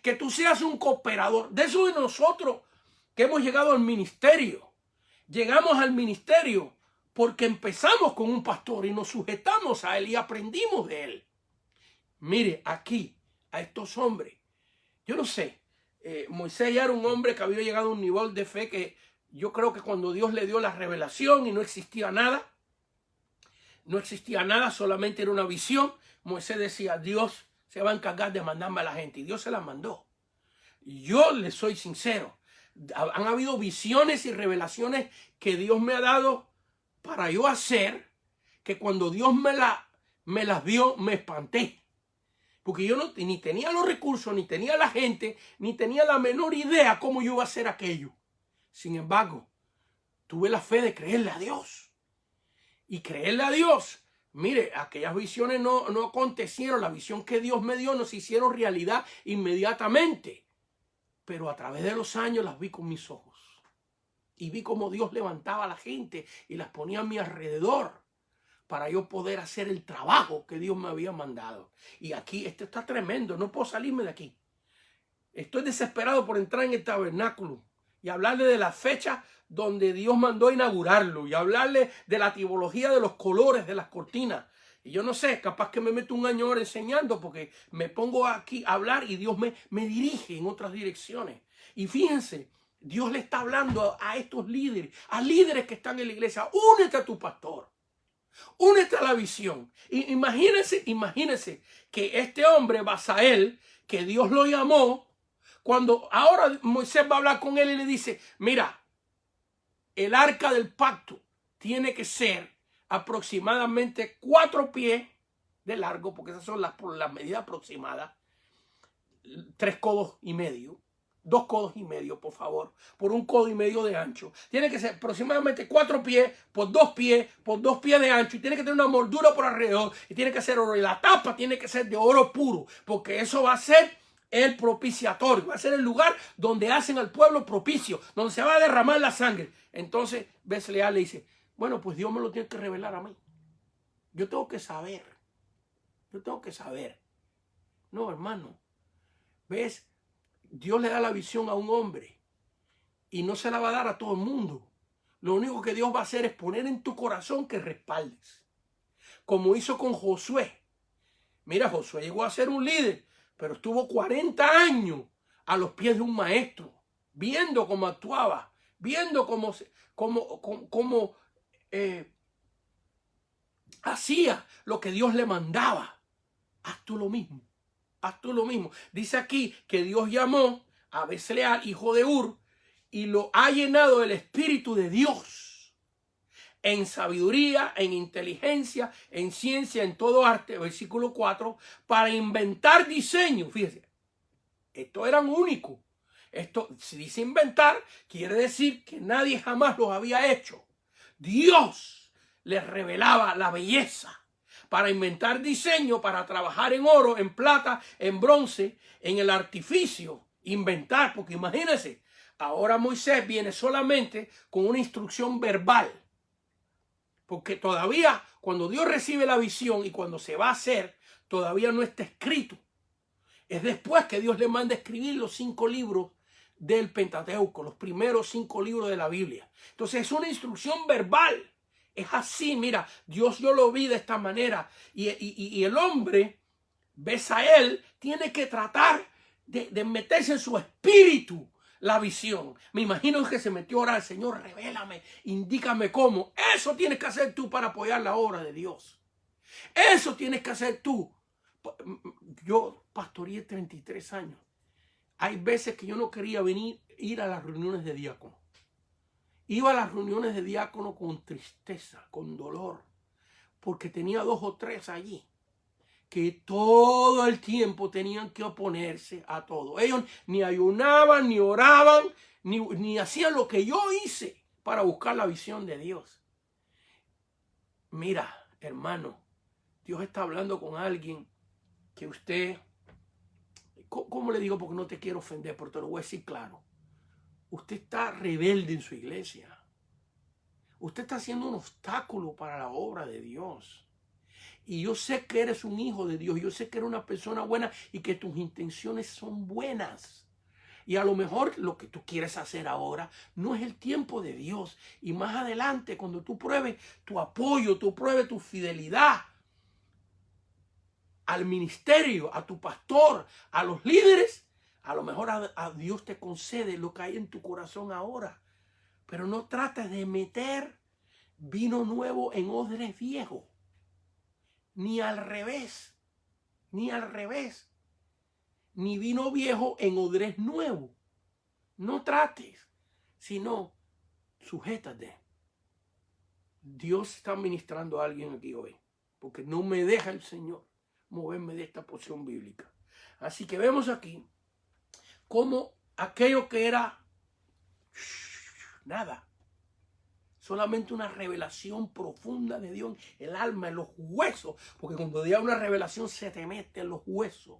Que tú seas un cooperador. De eso de nosotros que hemos llegado al ministerio. Llegamos al ministerio porque empezamos con un pastor y nos sujetamos a él y aprendimos de él. Mire, aquí, a estos hombres, yo no sé, Moisés ya era un hombre que había llegado a un nivel de fe que yo creo que cuando Dios le dio la revelación y no existía nada, solamente era una visión, Moisés decía, Dios se va a encargar de mandarme a la gente, y Dios se la mandó. Yo le soy sincero, han habido visiones y revelaciones que Dios me ha dado para yo hacer, que cuando Dios me las dio, me espanté. Porque yo ni tenía los recursos, ni tenía la gente, ni tenía la menor idea cómo yo iba a hacer aquello. Sin embargo, tuve la fe de creerle a Dios. Y creerle a Dios, mire, aquellas visiones no acontecieron. La visión que Dios me dio no se hicieron realidad inmediatamente. Pero a través de los años las vi con mis ojos. Y vi cómo Dios levantaba a la gente y las ponía a mi alrededor para yo poder hacer el trabajo que Dios me había mandado. Y aquí, esto está tremendo, no puedo salirme de aquí. Estoy desesperado por entrar en el tabernáculo y hablarle de la fecha donde Dios mandó a inaugurarlo y hablarle de la tipología de los colores de las cortinas. Y yo no sé, capaz que me meto un año ahora enseñando porque me pongo aquí a hablar y Dios me dirige en otras direcciones. Y fíjense, Dios le está hablando a estos líderes, a líderes que están en la iglesia. Únete a tu pastor. Únete a la visión. Y imagínense que este hombre, Basael, que Dios lo llamó, cuando ahora Moisés va a hablar con él y le dice, mira, el arca del pacto tiene que ser aproximadamente 4 pies de largo, porque esas son las medidas aproximadas, 3 codos y medio. 2 codos y medio, por favor, por 1 codo y medio de ancho. Tiene que ser aproximadamente 4 pies por 2 pies, por 2 pies de ancho. Y tiene que tener una moldura por alrededor. Y tiene que ser oro. Y la tapa tiene que ser de oro puro. Porque eso va a ser el propiciatorio. Va a ser el lugar donde hacen al pueblo propicio. Donde se va a derramar la sangre. Entonces, Bezaleel le dice, bueno, pues Dios me lo tiene que revelar a mí. Yo tengo que saber. Yo tengo que saber. No, hermano. ¿Ves? Dios le da la visión a un hombre y no se la va a dar a todo el mundo. Lo único que Dios va a hacer es poner en tu corazón que respaldes. Como hizo con Josué. Mira, Josué llegó a ser un líder, pero estuvo 40 años a los pies de un maestro, viendo cómo actuaba, viendo cómo hacía lo que Dios le mandaba. Haz tú lo mismo. Haz tú lo mismo. Dice aquí que Dios llamó a Bezaleel, hijo de Ur, y lo ha llenado del Espíritu de Dios. En sabiduría, en inteligencia, en ciencia, en todo arte, versículo 4, para inventar diseños. Fíjense, estos eran únicos. Esto, si dice inventar, quiere decir que nadie jamás los había hecho. Dios les revelaba la belleza. Para inventar diseño, para trabajar en oro, en plata, en bronce, en el artificio, inventar, porque imagínense, ahora Moisés viene solamente con una instrucción verbal, porque todavía cuando Dios recibe la visión y cuando se va a hacer, todavía no está escrito. Es después que Dios le manda a escribir los 5 libros del Pentateuco, los primeros 5 libros de la Biblia. Entonces es una instrucción verbal. Es así, mira, Dios yo lo vi de esta manera. Y el hombre, ves a él, tiene que tratar de meterse en su espíritu la visión. Me imagino que se metió a orar, Señor, revélame, indícame cómo. Eso tienes que hacer tú para apoyar la obra de Dios. Eso tienes que hacer tú. Yo pastoreé 33 años. Hay veces que yo no quería ir a las reuniones de diácono. Iba a las reuniones de diácono con tristeza, con dolor, porque tenía 2 o 3 allí que todo el tiempo tenían que oponerse a todo. Ellos ni ayunaban, ni oraban, ni hacían lo que yo hice para buscar la visión de Dios. Mira, hermano, Dios está hablando con alguien que usted, ¿cómo le digo? Porque no te quiero ofender, pero te lo voy a decir claro. Usted está rebelde en su iglesia. Usted está haciendo un obstáculo para la obra de Dios. Y yo sé que eres un hijo de Dios. Yo sé que eres una persona buena y que tus intenciones son buenas. Y a lo mejor lo que tú quieres hacer ahora no es el tiempo de Dios. Y más adelante, cuando tú pruebes tu apoyo, tú pruebes tu fidelidad al ministerio, a tu pastor, a los líderes, a lo mejor a Dios te concede lo que hay en tu corazón ahora. Pero no trates de meter vino nuevo en odres viejos. Ni al revés. Ni al revés. Ni vino viejo en odres nuevo. No trates, sino sujétate. Dios está ministrando a alguien aquí hoy, porque no me deja el Señor moverme de esta porción bíblica. Así que vemos aquí cómo aquello que era nada, solamente una revelación profunda de Dios, el alma, en los huesos, porque cuando Dios da una revelación se te mete en los huesos,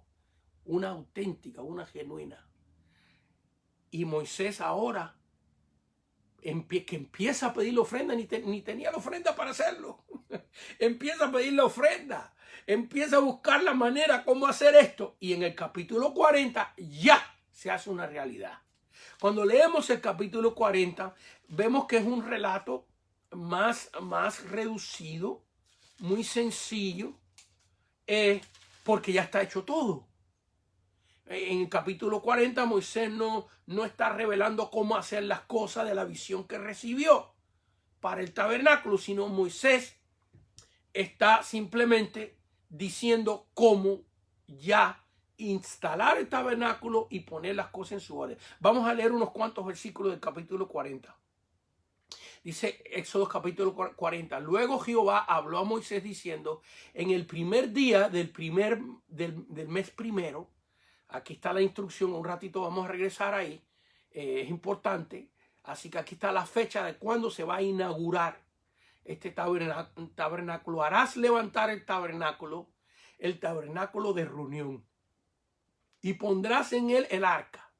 una auténtica, una genuina. Y Moisés ahora que empieza a pedir la ofrenda, ni tenía la ofrenda para hacerlo. Empieza a pedir la ofrenda. Empieza a buscar la manera cómo hacer esto. Y en el capítulo 40 ya se hace una realidad. Cuando leemos el capítulo 40, vemos que es un relato más reducido, muy sencillo, porque ya está hecho todo. En el capítulo 40 Moisés no está revelando cómo hacer las cosas de la visión que recibió para el tabernáculo, sino Moisés está simplemente diciendo cómo ya instalar el tabernáculo y poner las cosas en su orden. Vamos a leer unos cuantos versículos del capítulo 40. Dice Éxodo capítulo 40. Luego Jehová habló a Moisés diciendo, en el primer día del mes primero, aquí está la instrucción, un ratito vamos a regresar ahí, es importante. Así que aquí está la fecha de cuándo se va a inaugurar este tabernáculo. Harás levantar el tabernáculo de reunión, y pondrás en él el arca.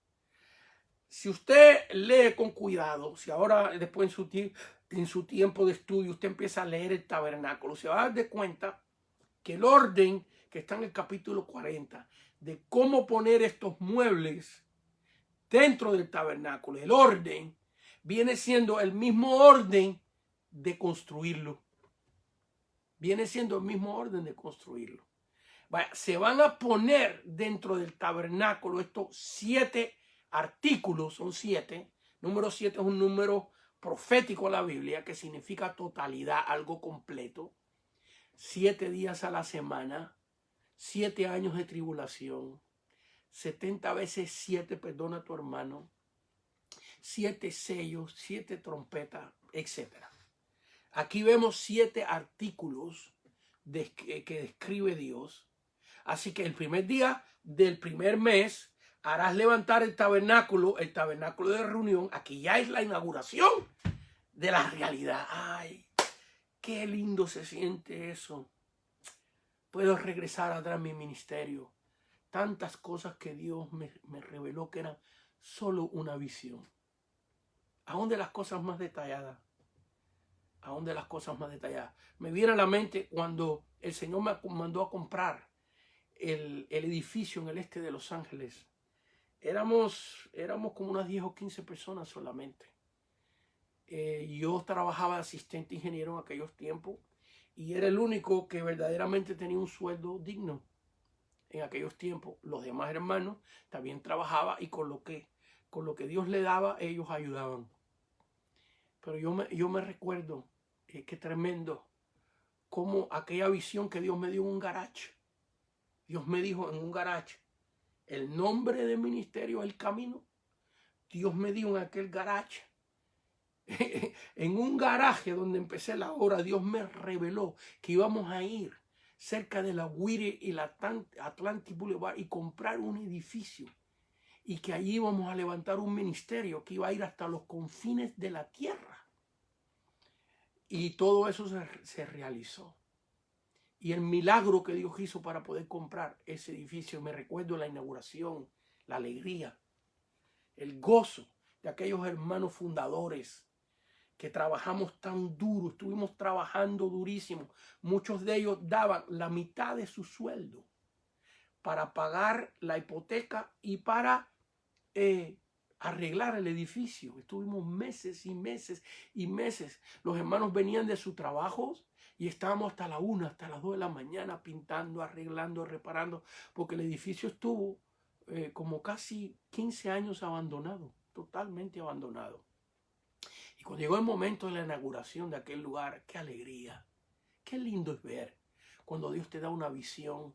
Si usted lee con cuidado, si ahora después en su tiempo de estudio usted empieza a leer el tabernáculo, se va a dar de cuenta que el orden que está en el capítulo 40 de cómo poner estos muebles dentro del tabernáculo, el orden viene siendo el mismo orden de construirlo. Viene siendo el mismo orden de construirlo. Se van a poner dentro del tabernáculo estos 7 artículos, son 7. Número 7 es un número profético en la Biblia que significa totalidad, algo completo. 7 días a la semana, 7 años de tribulación, 70 veces 7, perdona a tu hermano, 7 sellos, 7 trompetas, etc. Aquí vemos 7 artículos que describe Dios. Así que el primer día del primer mes harás levantar el tabernáculo de reunión. Aquí ya es la inauguración de la realidad. Ay, qué lindo se siente eso. Puedo regresar atrás a mi ministerio. Tantas cosas que Dios me reveló que eran solo una visión. Aún de las cosas más detalladas. Aún de las cosas más detalladas. Me viene a la mente cuando el Señor me mandó a comprar el edificio en el este de Los Ángeles. Éramos como unas 10 o 15 personas solamente. Yo trabajaba de asistente ingeniero en aquellos tiempos y era el único que verdaderamente tenía un sueldo digno en aquellos tiempos. Los demás hermanos también trabajaban y con lo que Dios le daba, ellos ayudaban. Pero yo me recuerdo, qué tremendo, como aquella visión que Dios me dio en un garage. Dios me dijo en un garage, el nombre del ministerio es El Camino. Dios me dio en aquel garage, en un garaje donde empecé la obra, Dios me reveló que íbamos a ir cerca de la Wire y la Atlantic Boulevard y comprar un edificio. Y que allí íbamos a levantar un ministerio que iba a ir hasta los confines de la tierra. Y todo eso se realizó. Y el milagro que Dios hizo para poder comprar ese edificio, me recuerdo la inauguración, la alegría, el gozo de aquellos hermanos fundadores que trabajamos tan duro, estuvimos trabajando durísimo. Muchos de ellos daban la mitad de su sueldo para pagar la hipoteca y para arreglar el edificio. Estuvimos meses y meses y meses. Los hermanos venían de sus trabajos y estábamos hasta la 1, hasta las 2 de la mañana pintando, arreglando, reparando, porque el edificio estuvo como casi 15 años abandonado, totalmente abandonado. Y cuando llegó el momento de la inauguración de aquel lugar, qué alegría, qué lindo es ver cuando Dios te da una visión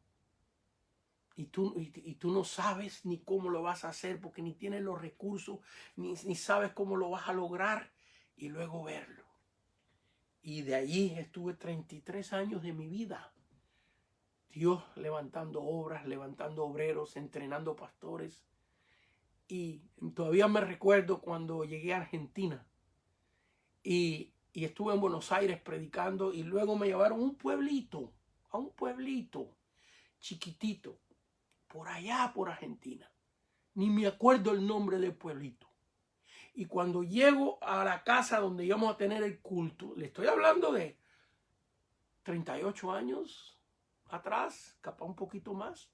y tú no sabes ni cómo lo vas a hacer porque ni tienes los recursos, ni sabes cómo lo vas a lograr y luego verlo. Y de allí estuve 33 años de mi vida. Dios levantando obras, levantando obreros, entrenando pastores. Y todavía me recuerdo cuando llegué a Argentina y estuve en Buenos Aires predicando y luego me llevaron a un pueblito chiquitito, por allá por Argentina. Ni me acuerdo el nombre del pueblito. Y cuando llego a la casa donde íbamos a tener el culto, le estoy hablando de 38 años atrás, capaz un poquito más.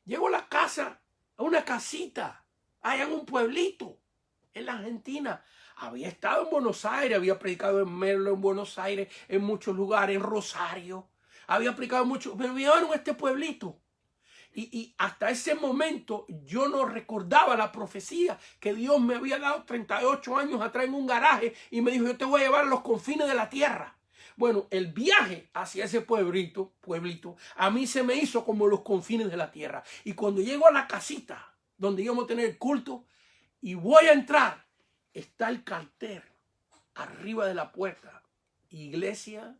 Llego a la casa, a una casita, allá en un pueblito, en la Argentina. Había estado en Buenos Aires, había predicado en Merlo, en Buenos Aires, en muchos lugares, en Rosario. Había predicado mucho, pero me llevaron a este pueblito. Y hasta ese momento yo no recordaba la profecía que Dios me había dado 38 años atrás en un garaje y me dijo, yo te voy a llevar a los confines de la tierra. Bueno, el viaje hacia ese pueblito, a mí se me hizo como los confines de la tierra. Y cuando llego a la casita donde íbamos a tener el culto y voy a entrar, está el cartel arriba de la puerta, Iglesia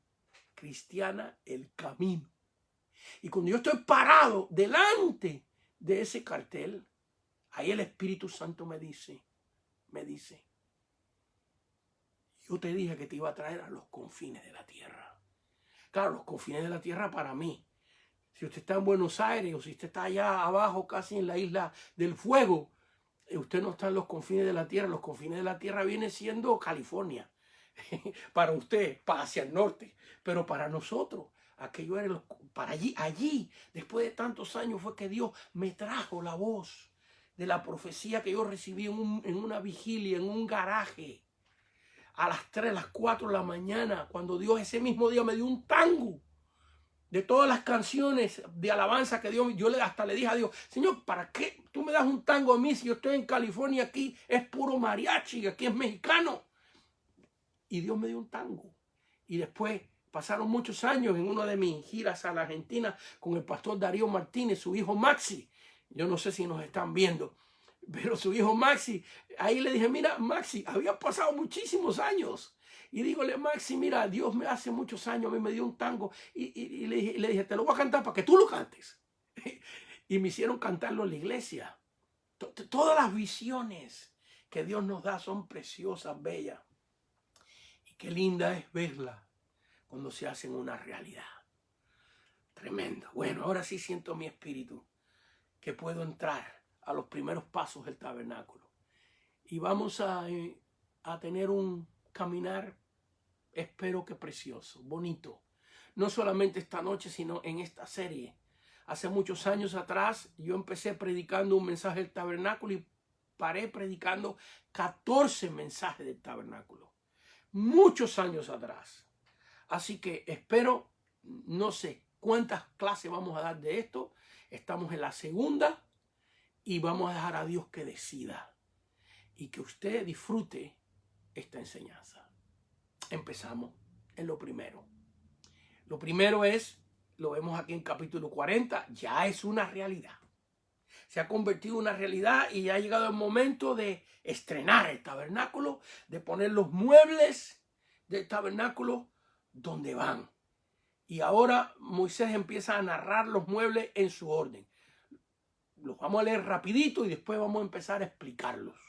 Cristiana El Camino. Y cuando yo estoy parado delante de ese cartel, ahí el Espíritu Santo me dice, yo te dije que te iba a traer a los confines de la tierra. Claro, los confines de la tierra para mí. Si usted está en Buenos Aires o si usted está allá abajo casi en la isla del Fuego, usted no está en los confines de la tierra. Los confines de la tierra viene siendo California. Para usted, para hacia el norte. Pero para nosotros, aquello era para allí, después de tantos años fue que Dios me trajo la voz de la profecía que yo recibí en una vigilia, en un garaje, a las 3, las 4 de la mañana, cuando Dios ese mismo día me dio un tango de todas las canciones de alabanza que Dios, yo hasta le dije a Dios, Señor, ¿para qué tú me das un tango a mí si yo estoy en California? Aquí es puro mariachi, aquí es mexicano. Y Dios me dio un tango. Y después pasaron muchos años en una de mis giras a la Argentina con el pastor Darío Martínez, su hijo Maxi. Yo no sé si nos están viendo, pero su hijo Maxi, ahí le dije, mira, Maxi, había pasado muchísimos años. Y dígole, Maxi, mira, Dios me hace muchos años, a mí me dio un tango. Y le dije, te lo voy a cantar para que tú lo cantes. Y me hicieron cantarlo en la iglesia. Todas las visiones que Dios nos da son preciosas, bellas. Y qué linda es verla cuando se hacen una realidad. Tremendo. Bueno, ahora sí siento mi espíritu que puedo entrar a los primeros pasos del tabernáculo. Y vamos a tener un caminar, espero que precioso, bonito. No solamente esta noche, sino en esta serie, Hace muchos años atrás yo empecé predicando un mensaje del tabernáculo y paré predicando 14 mensajes del tabernáculo. Muchos años atrás. Así que espero, no sé cuántas clases vamos a dar de esto. Estamos en la segunda y vamos a dejar a Dios que decida y que usted disfrute esta enseñanza. Empezamos en lo primero. Lo primero es, lo vemos aquí en capítulo 40, ya es una realidad. Se ha convertido en una realidad y ya ha llegado el momento de estrenar el tabernáculo, de poner los muebles del tabernáculo donde van. Y ahora Moisés empieza a narrar los muebles en su orden. Los vamos a leer rapidito y después vamos a empezar a explicarlos.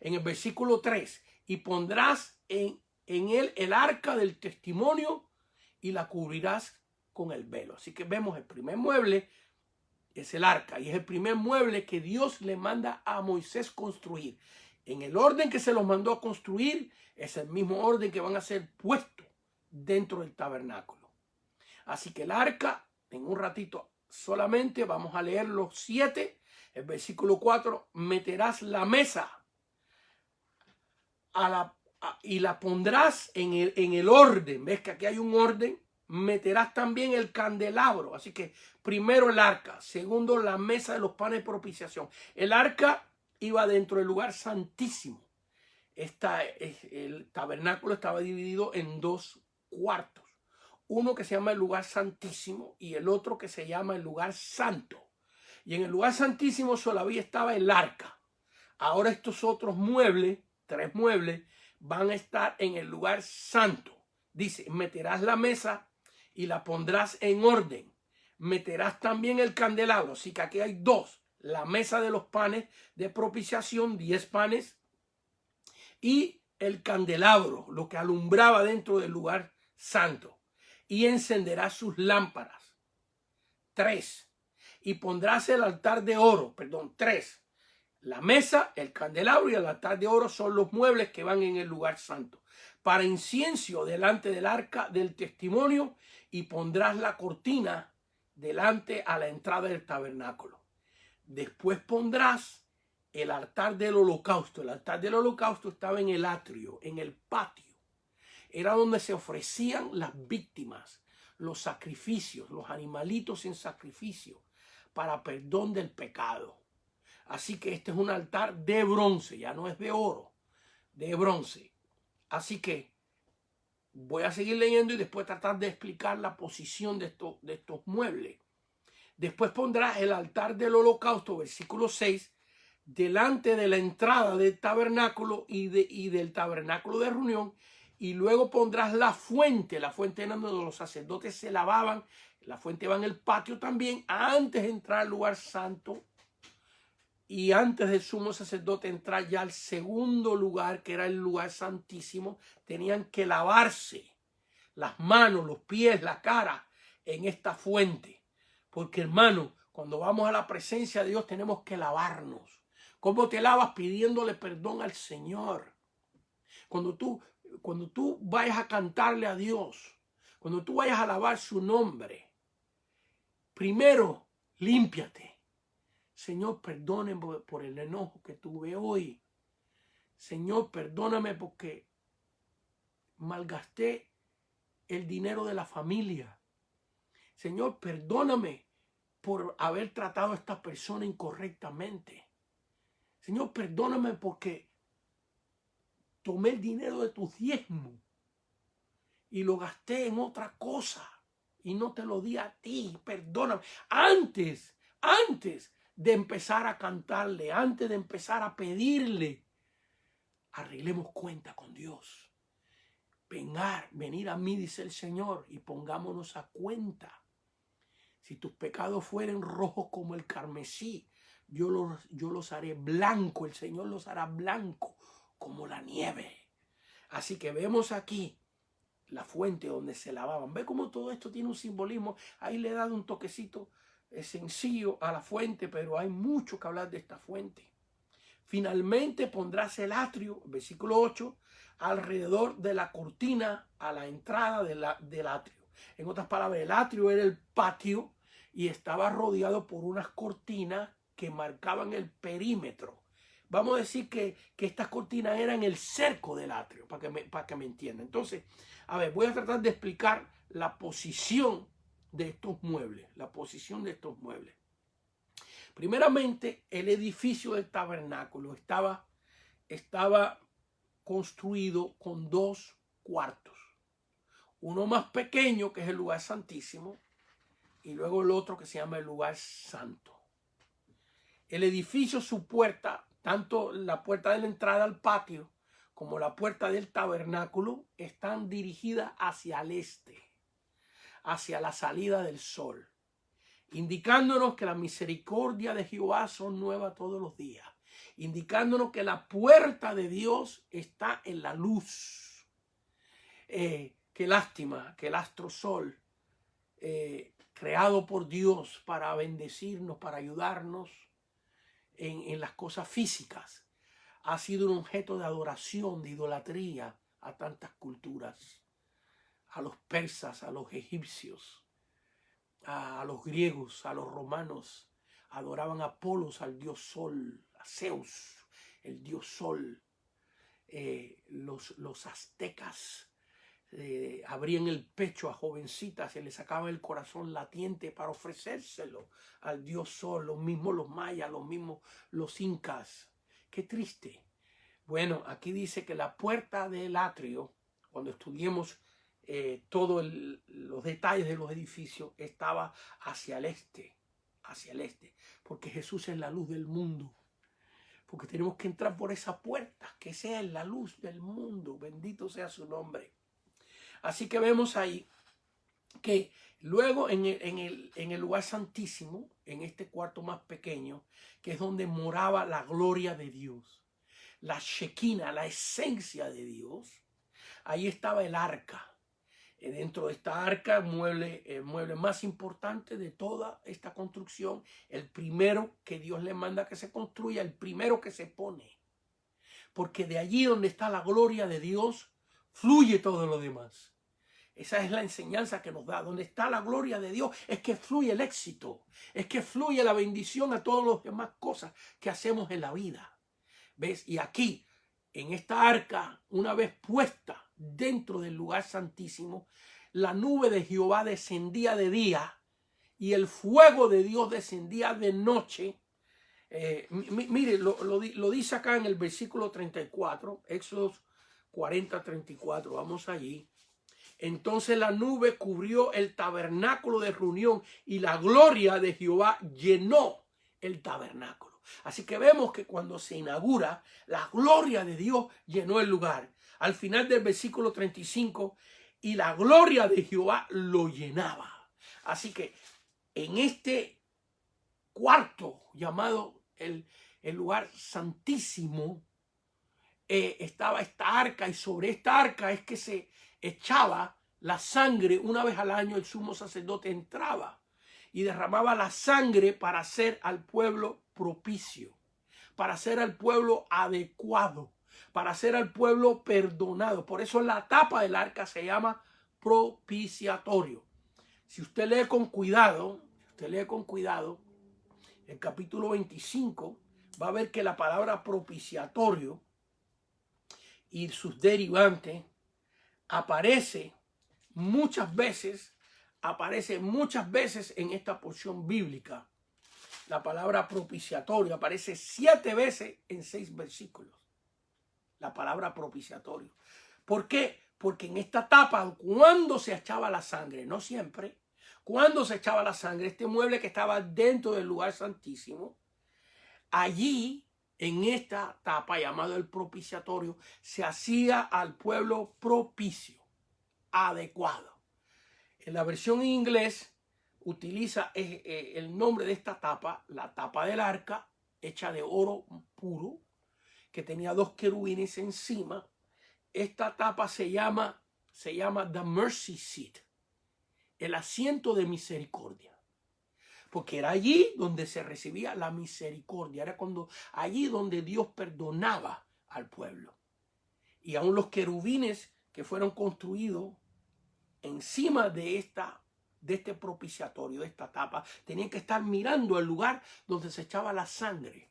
En el versículo 3, y pondrás en él el arca del testimonio y la cubrirás con el velo. Así que vemos el primer mueble es el arca y es el primer mueble que Dios le manda a Moisés construir. En el orden que se los mandó a construir es el mismo orden que van a ser puestos dentro del tabernáculo. Así que el arca, en un ratito solamente vamos a leer los 7. El versículo 4, meterás la mesa y la pondrás en el orden. ¿Ves que aquí hay un orden? Meterás también el candelabro. Así que primero el arca, segundo la mesa de los panes de propiciación. El arca iba dentro del lugar santísimo. El tabernáculo estaba dividido en 2 cuartos. Uno que se llama el lugar santísimo y el otro que se llama el lugar santo. Y en el lugar santísimo solamente estaba el arca. Ahora estos otros muebles, 3 muebles, van a estar en el lugar santo. Dice, meterás la mesa y la pondrás en orden. Meterás también el candelabro. Así que aquí hay 2. La mesa de los panes de propiciación, 10 panes. Y el candelabro, lo que alumbraba dentro del lugar santo. Y encenderás sus lámparas. 3. Y pondrás el altar de oro. 3. La mesa, el candelabro y el altar de oro son los muebles que van en el lugar santo. Para incienso delante del arca del testimonio y pondrás la cortina delante a la entrada del tabernáculo. Después pondrás el altar del holocausto. El altar del holocausto estaba en el atrio, en el patio. Era donde se ofrecían las víctimas, los sacrificios, los animalitos en sacrificio para perdón del pecado. Así que este es un altar de bronce, ya no es de oro, de bronce. Así que voy a seguir leyendo y después tratar de explicar la posición de estos muebles. Después pondrás el altar del holocausto, versículo 6, delante de la entrada del tabernáculo y del tabernáculo de reunión. Y luego pondrás la fuente era donde los sacerdotes se lavaban. La fuente va en el patio también, antes de entrar al lugar santo. Y antes del sumo sacerdote entrar ya al segundo lugar, que era el lugar santísimo, tenían que lavarse las manos, los pies, la cara en esta fuente. Porque, hermano, cuando vamos a la presencia de Dios tenemos que lavarnos. ¿Cómo te lavas? Pidiéndole perdón al Señor. Cuando tú vayas a cantarle a Dios, cuando tú vayas a alabar su nombre, primero límpiate. Señor, perdóname por el enojo que tuve hoy. Señor, perdóname porque malgasté el dinero de la familia. Señor, perdóname por haber tratado a esta persona incorrectamente. Señor, perdóname porque tomé el dinero de tus diezmos y lo gasté en otra cosa y no te lo di a ti. Perdóname. Antes de empezar a cantarle, antes de empezar a pedirle, arreglemos cuenta con Dios. Venir a mí, dice el Señor, y pongámonos a cuenta. Si tus pecados fueren rojos como el carmesí, yo los haré blanco. El Señor los hará blanco como la nieve. Así que vemos aquí la fuente donde se lavaban. Ve cómo todo esto tiene un simbolismo. Ahí le he dado un toquecito sencillo a la fuente, pero hay mucho que hablar de esta fuente. Finalmente pondrás el atrio, versículo 8, alrededor de la cortina a la entrada del atrio. En otras palabras, el atrio era el patio y estaba rodeado por unas cortinas que marcaban el perímetro. Vamos a decir que estas cortinas eran el cerco del atrio, para que me entiendan. Entonces, a ver, voy a tratar de explicar la posición de estos muebles, Primeramente, el edificio del tabernáculo estaba construido con dos cuartos. Uno más pequeño, que es el lugar santísimo, y luego el otro que se llama el lugar santo. El edificio, su puerta, tanto la puerta de la entrada al patio como la puerta del tabernáculo, están dirigidas hacia el este, hacia la salida del sol, indicándonos que la misericordia de Jehová son nuevas todos los días, indicándonos que la puerta de Dios está en la luz. Qué lástima que el astro sol, creado por Dios para bendecirnos, para ayudarnos en las cosas físicas, ha sido un objeto de adoración, de idolatría a tantas culturas, a los persas, a los egipcios, a los griegos, a los romanos. Adoraban a Apolos, al dios sol, a Zeus, el dios sol. Los aztecas abrían el pecho a jovencitas, se les sacaban el corazón latiente para ofrecérselo al dios sol. Los mismos los mayas, los mismos los incas. Qué triste. Bueno, aquí dice que la puerta del atrio, cuando estudiemos todos los detalles de los edificios, estaba hacia el este, porque Jesús es la luz del mundo. Porque tenemos que entrar por esa puerta, que sea la luz del mundo. Bendito sea su nombre. Así que vemos ahí que luego en el lugar santísimo, en este cuarto más pequeño, que es donde moraba la gloria de Dios, la Shekinah, la esencia de Dios, ahí estaba el arca. Dentro de esta arca, el mueble más importante de toda esta construcción, el primero que Dios le manda que se construya, el primero que se pone. Porque de allí donde está la gloria de Dios, fluye todo lo demás. Esa es la enseñanza que nos da. Donde está la gloria de Dios es que fluye el éxito, es que fluye la bendición a todas las demás cosas que hacemos en la vida. ¿Ves? Y aquí, en esta arca, una vez puesta dentro del lugar santísimo, la nube de Jehová descendía de día y el fuego de Dios descendía de noche. Mire, lo dice acá en el versículo 34, Éxodo 40:34, vamos allí. Entonces la nube cubrió el tabernáculo de reunión y la gloria de Jehová llenó el tabernáculo. Así que vemos que cuando se inaugura, la gloria de Dios llenó el lugar. Al final del versículo 35, y la gloria de Jehová lo llenaba. Así que en este cuarto llamado el lugar santísimo, estaba esta arca, y sobre esta arca es que se echaba la sangre. Una vez al año el sumo sacerdote entraba y derramaba la sangre para hacer al pueblo propicio, para hacer al pueblo adecuado, para hacer al pueblo perdonado. Por eso la tapa del arca se llama propiciatorio. Si usted lee con cuidado, el capítulo 25, va a ver que la palabra propiciatorio y sus derivantes aparece muchas veces en esta porción bíblica. La palabra propiciatorio aparece 7 veces en 6 versículos. La palabra propiciatorio. ¿Por qué? Porque en esta tapa, cuando se echaba la sangre, no siempre, cuando se echaba la sangre, este mueble que estaba dentro del lugar santísimo, allí, en esta tapa llamado el propiciatorio, se hacía al pueblo propicio, adecuado. En la versión en inglés utiliza el nombre de esta tapa, la tapa del arca, hecha de oro puro, que tenía 2 querubines encima. Esta tapa se llama The Mercy Seat, el asiento de misericordia. Porque era allí donde se recibía la misericordia. Era allí donde Dios perdonaba al pueblo. Y aún los querubines que fueron construidos encima de de este propiciatorio, de esta tapa, tenían que estar mirando el lugar donde se echaba la sangre.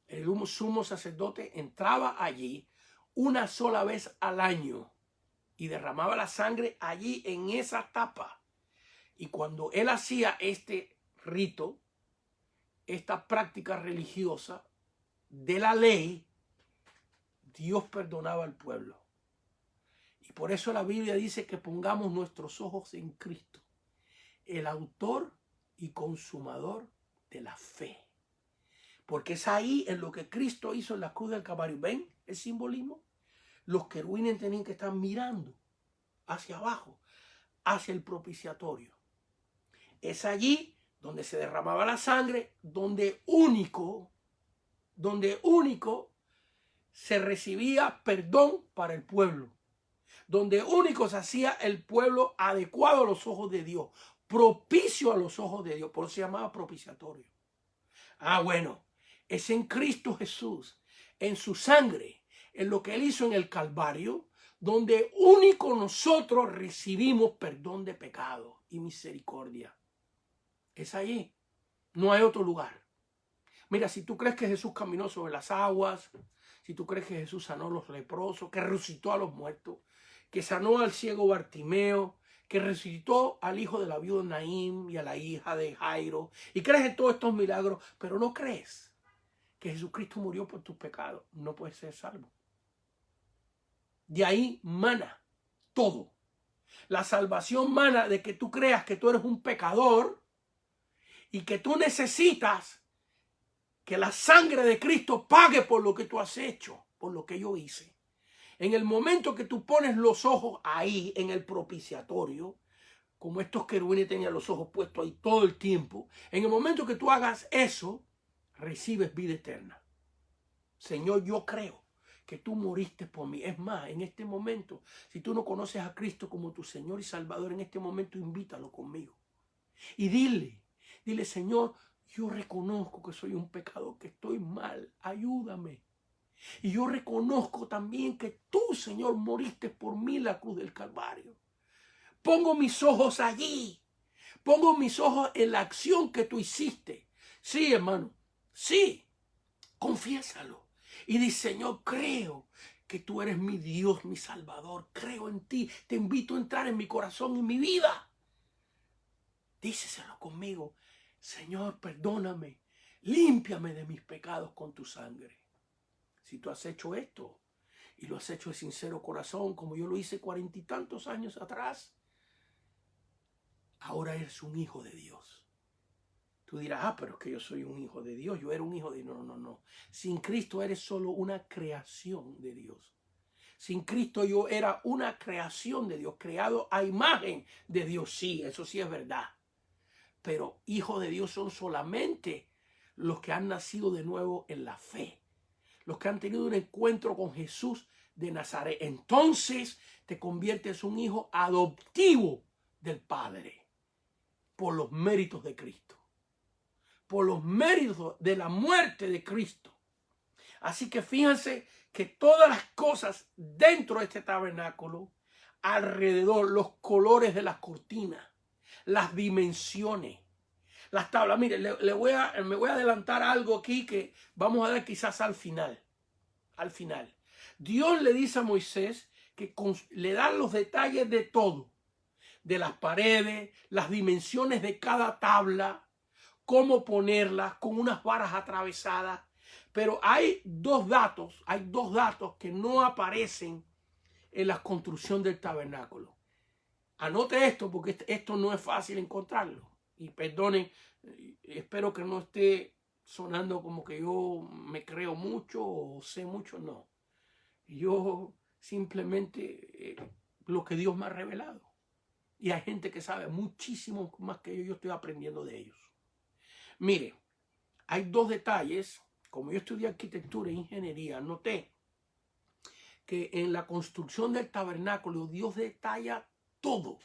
El sumo sacerdote entraba allí una sola vez al año y derramaba la sangre allí en esa tapa. Y cuando él hacía este rito, esta práctica religiosa de la ley, Dios perdonaba al pueblo. Y por eso la Biblia dice que pongamos nuestros ojos en Cristo, el autor y consumador de la fe. Porque es ahí en lo que Cristo hizo en la cruz del Calvario. ¿Ven el simbolismo? Los querubines tenían que estar mirando hacia abajo, hacia el propiciatorio. Es allí donde se derramaba la sangre, donde único se recibía perdón para el pueblo, donde único se hacía el pueblo adecuado a los ojos de Dios, propicio a los ojos de Dios, por eso se llamaba propiciatorio. Bueno, es en Cristo Jesús, en su sangre, en lo que él hizo en el Calvario, donde único nosotros recibimos perdón de pecado y misericordia. Es allí, no hay otro lugar. Mira, si tú crees que Jesús caminó sobre las aguas, si tú crees que Jesús sanó a los leprosos, que resucitó a los muertos, que sanó al ciego Bartimeo, que resucitó al hijo de la viuda Naín y a la hija de Jairo, y crees en todos estos milagros, pero no crees que Jesucristo murió por tus pecados, no puedes ser salvo. De ahí mana todo. La salvación mana de que tú creas que tú eres un pecador y que tú necesitas que la sangre de Cristo pague por lo que tú has hecho, por lo que yo hice. En el momento que tú pones los ojos ahí, en el propiciatorio, como estos querubines tenían los ojos puestos ahí todo el tiempo, en el momento que tú hagas eso, recibes vida eterna. Señor, yo creo que tú moriste por mí. Es más, en este momento, si tú no conoces a Cristo como tu Señor y Salvador, en este momento invítalo conmigo. Y dile, Señor, yo reconozco que soy un pecador, que estoy mal, ayúdame. Y yo reconozco también que tú, Señor, moriste por mí en la cruz del Calvario. Pongo mis ojos allí. Pongo mis ojos en la acción que tú hiciste. Sí, hermano, sí, confiésalo. Y dice, Señor, creo que tú eres mi Dios, mi Salvador. Creo en ti. Te invito a entrar en mi corazón y en mi vida. Díceselo conmigo. Señor, perdóname. Límpiame de mis pecados con tu sangre. Si tú has hecho esto y lo has hecho de sincero corazón, como yo lo hice 40 y tantos años atrás, ahora eres un hijo de Dios. Tú dirás, pero es que yo soy un hijo de Dios, yo era un hijo de Dios. No. Sin Cristo eres solo una creación de Dios. Sin Cristo yo era una creación de Dios, creado a imagen de Dios. Sí, eso sí es verdad. Pero hijos de Dios son solamente los que han nacido de nuevo en la fe. Los que han tenido un encuentro con Jesús de Nazaret. Entonces te conviertes en un hijo adoptivo del Padre por los méritos de Cristo, por los méritos de la muerte de Cristo. Así que fíjense que todas las cosas dentro de este tabernáculo, alrededor, los colores de las cortinas, las dimensiones, las tablas. Mire, me voy a adelantar algo aquí que vamos a ver quizás al final. Al final. Dios le dice a Moisés que le da los detalles de todo. De las paredes, las dimensiones de cada tabla, cómo ponerlas, con unas varas atravesadas. Pero hay dos datos que no aparecen en la construcción del tabernáculo. Anote esto porque esto no es fácil encontrarlo. Y perdonen, espero que no esté sonando como que yo me creo mucho o sé mucho. No. Yo simplemente lo que Dios me ha revelado. Y hay gente que sabe muchísimo más que yo estoy aprendiendo de ellos. Mire, hay dos detalles. Como yo estudié arquitectura e ingeniería, noté que en la construcción del tabernáculo Dios detalla todo.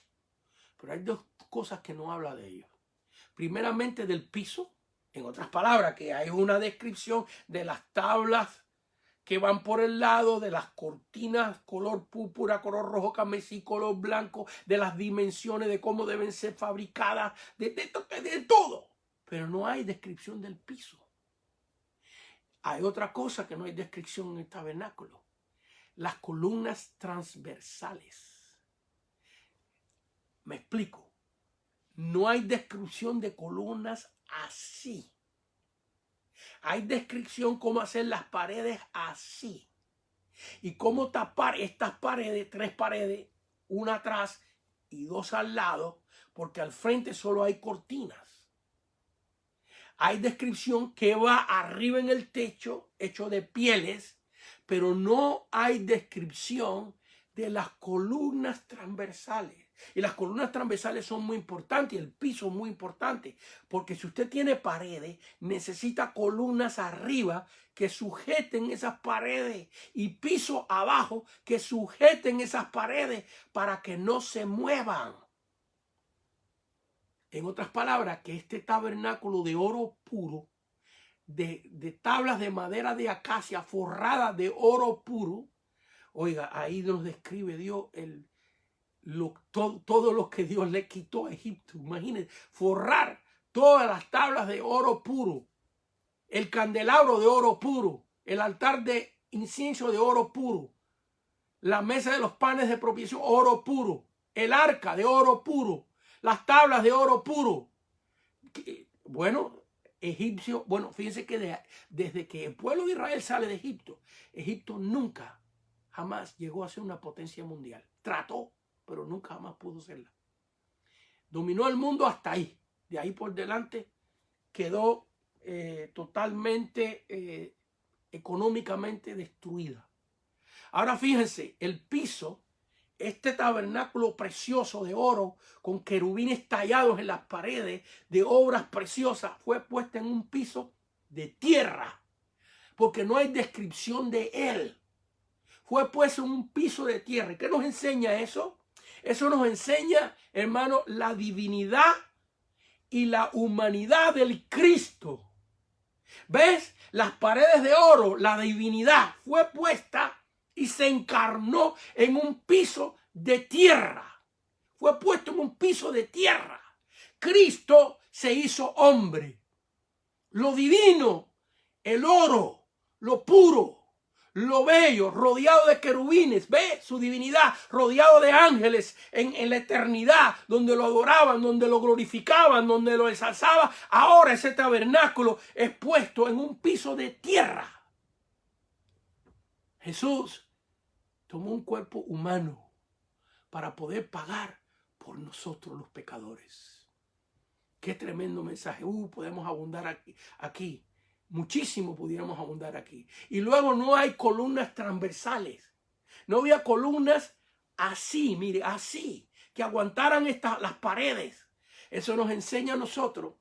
Pero hay dos cosas que no habla de ellos. Primeramente del piso. En otras palabras, que hay una descripción de las tablas que van por el lado de las cortinas color púrpura, color rojo carmesí, color blanco, de las dimensiones, de cómo deben ser fabricadas, de todo. Pero no hay descripción del piso. Hay otra cosa que no hay descripción en el tabernáculo: las columnas transversales. Me explico. No hay descripción de columnas así. Hay descripción cómo hacer las paredes así. Y cómo tapar estas paredes, 3 paredes, una atrás y 2 al lado, porque al frente solo hay cortinas. Hay descripción que va arriba en el techo, hecho de pieles, pero no hay descripción de las columnas transversales. Y las columnas transversales son muy importantes, y el piso es muy importante, porque si usted tiene paredes, necesita columnas arriba que sujeten esas paredes y piso abajo que sujeten esas paredes para que no se muevan. En otras palabras, que este tabernáculo de oro puro, de tablas de madera de acacia forradas de oro puro, oiga, ahí nos describe Dios todo lo que Dios le quitó a Egipto. Imagínense, forrar todas las tablas de oro puro, el candelabro de oro puro, el altar de incienso de oro puro, la mesa de los panes de propiciación, oro puro, el arca de oro puro, las tablas de oro puro. Bueno, egipcio, bueno, fíjense que desde que el pueblo de Israel sale de Egipto, Egipto nunca, jamás llegó a ser una potencia mundial. Trató, pero nunca jamás pudo serla. Dominó el mundo hasta ahí. De ahí por delante quedó totalmente económicamente destruida. Ahora fíjense, el piso, este tabernáculo precioso de oro con querubines tallados en las paredes de obras preciosas, fue puesta en un piso de tierra, porque no hay descripción de él. Fue puesto en un piso de tierra. ¿Qué nos enseña eso? Eso nos enseña, hermano, la divinidad y la humanidad del Cristo. ¿Ves? Las paredes de oro, la divinidad fue puesta y se encarnó en un piso de tierra. Fue puesto en un piso de tierra. Cristo se hizo hombre. Lo divino, el oro, lo puro, lo bello, rodeado de querubines, ve su divinidad, rodeado de ángeles en la eternidad, donde lo adoraban, donde lo glorificaban, donde lo ensalzaban. Ahora ese tabernáculo es puesto en un piso de tierra. Jesús tomó un cuerpo humano para poder pagar por nosotros los pecadores. Qué tremendo mensaje. Podemos abundar aquí. Muchísimo pudiéramos abundar aquí. Y luego no hay columnas transversales. No había columnas así, mire, así, que aguantaran las paredes. Eso nos enseña a nosotros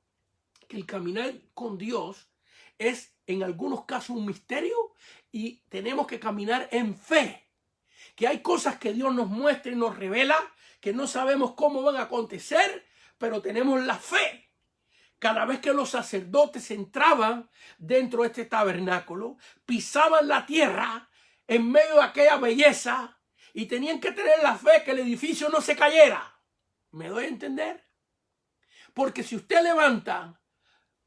que el caminar con Dios es en algunos casos un misterio y tenemos que caminar en fe. Que hay cosas que Dios nos muestra y nos revela que no sabemos cómo van a acontecer, pero tenemos la fe. Cada vez que los sacerdotes entraban dentro de este tabernáculo, pisaban la tierra en medio de aquella belleza y tenían que tener la fe que el edificio no se cayera. ¿Me doy a entender? Porque si usted levanta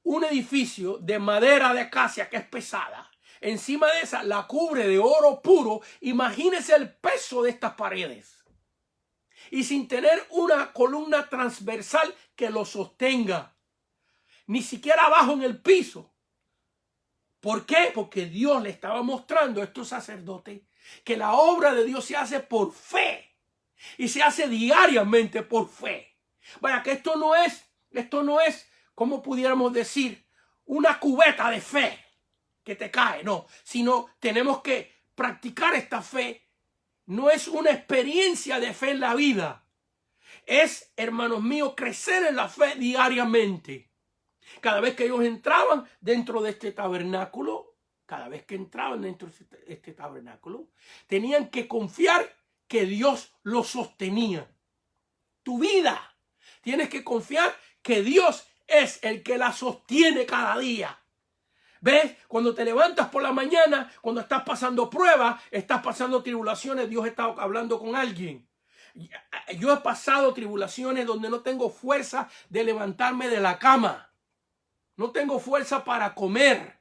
un edificio de madera de acacia que es pesada, encima de esa la cubre de oro puro, imagínese el peso de estas paredes. Y sin tener una columna transversal que lo sostenga. Ni siquiera abajo en el piso. ¿Por qué? Porque Dios le estaba mostrando a estos sacerdotes que la obra de Dios se hace por fe. Y se hace diariamente por fe. Vaya, que esto no es, como pudiéramos decir, una cubeta de fe que te cae, no. Sino tenemos que practicar esta fe. No es una experiencia de fe en la vida. Es, hermanos míos, crecer en la fe diariamente. Cada vez que ellos entraban dentro de este tabernáculo, tenían que confiar que Dios los sostenía. Tu vida, tienes que confiar que Dios es el que la sostiene cada día. ¿Ves? Cuando te levantas por la mañana, cuando estás pasando pruebas, estás pasando tribulaciones, Dios está hablando con alguien. Yo he pasado tribulaciones donde no tengo fuerza de levantarme de la cama. No tengo fuerza para comer.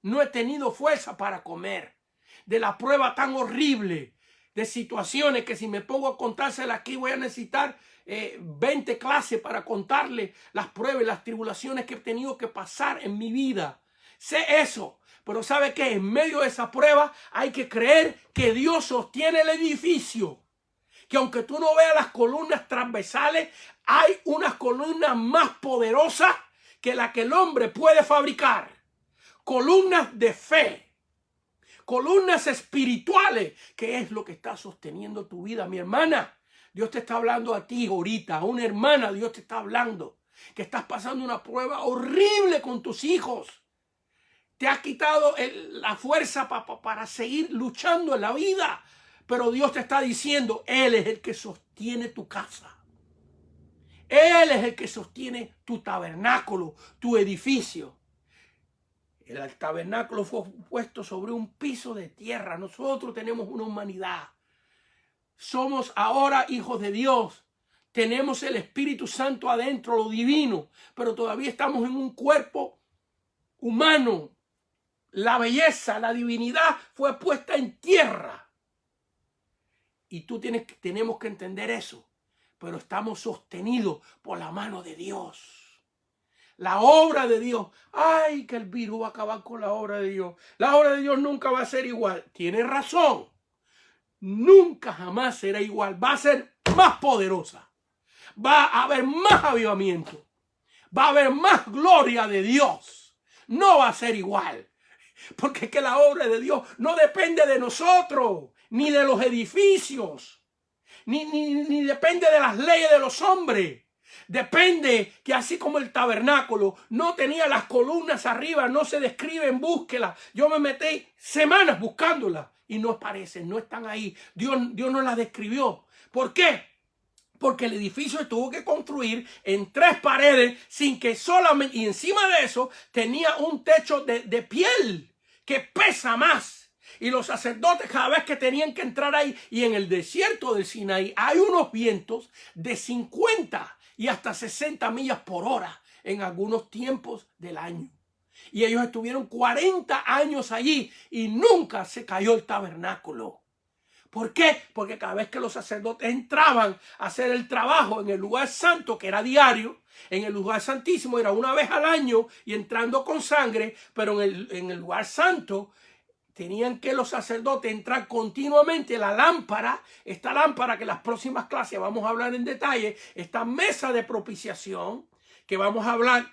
No he tenido fuerza para comer. De la prueba tan horrible, de situaciones que si me pongo a contárselas aquí voy a necesitar 20 clases para contarle las pruebas y las tribulaciones que he tenido que pasar en mi vida. Sé eso, pero ¿sabe qué? En medio de esa prueba hay que creer que Dios sostiene el edificio. Que aunque tú no veas las columnas transversales, hay unas columnas más poderosas que la que el hombre puede fabricar. Columnas de fe, columnas espirituales, que es lo que está sosteniendo tu vida, mi hermana. Dios te está hablando a ti ahorita, a una hermana, Dios te está hablando, que estás pasando una prueba horrible con tus hijos. Te ha quitado la fuerza para seguir luchando en la vida. Pero Dios te está diciendo, Él es el que sostiene tu casa. Él es el que sostiene tu tabernáculo, tu edificio. El tabernáculo fue puesto sobre un piso de tierra. Nosotros tenemos una humanidad. Somos ahora hijos de Dios. Tenemos el Espíritu Santo adentro, lo divino. Pero todavía estamos en un cuerpo humano. La belleza, la divinidad fue puesta en tierra. Y tenemos que entender eso. Pero estamos sostenidos por la mano de Dios. La obra de Dios. Ay, que el virus va a acabar con la obra de Dios. La obra de Dios nunca va a ser igual. Tiene razón. Nunca jamás será igual. Va a ser más poderosa. Va a haber más avivamiento. Va a haber más gloria de Dios. No va a ser igual. Porque es que la obra de Dios no depende de nosotros, ni de los edificios, ni depende de las leyes de los hombres. Depende que así como el tabernáculo no tenía las columnas arriba, no se describen, búsquelas. Yo me metí semanas buscándolas y no aparecen, no están ahí. Dios no las describió. ¿Por qué? Porque el edificio se tuvo que construir en 3 paredes sin que solamente, y encima de eso tenía un techo de piel que pesa más. Y los sacerdotes cada vez que tenían que entrar ahí, y en el desierto del Sinaí hay unos vientos de 50 y hasta 60 millas por hora en algunos tiempos del año. Y ellos estuvieron 40 años allí y nunca se cayó el tabernáculo. ¿Por qué? Porque cada vez que los sacerdotes entraban a hacer el trabajo en el lugar santo, que era diario, en el lugar santísimo era una vez al año y entrando con sangre, pero en el lugar santo tenían que los sacerdotes entrar continuamente. La lámpara, esta lámpara que en las próximas clases vamos a hablar en detalle, esta mesa de propiciación que vamos a hablar,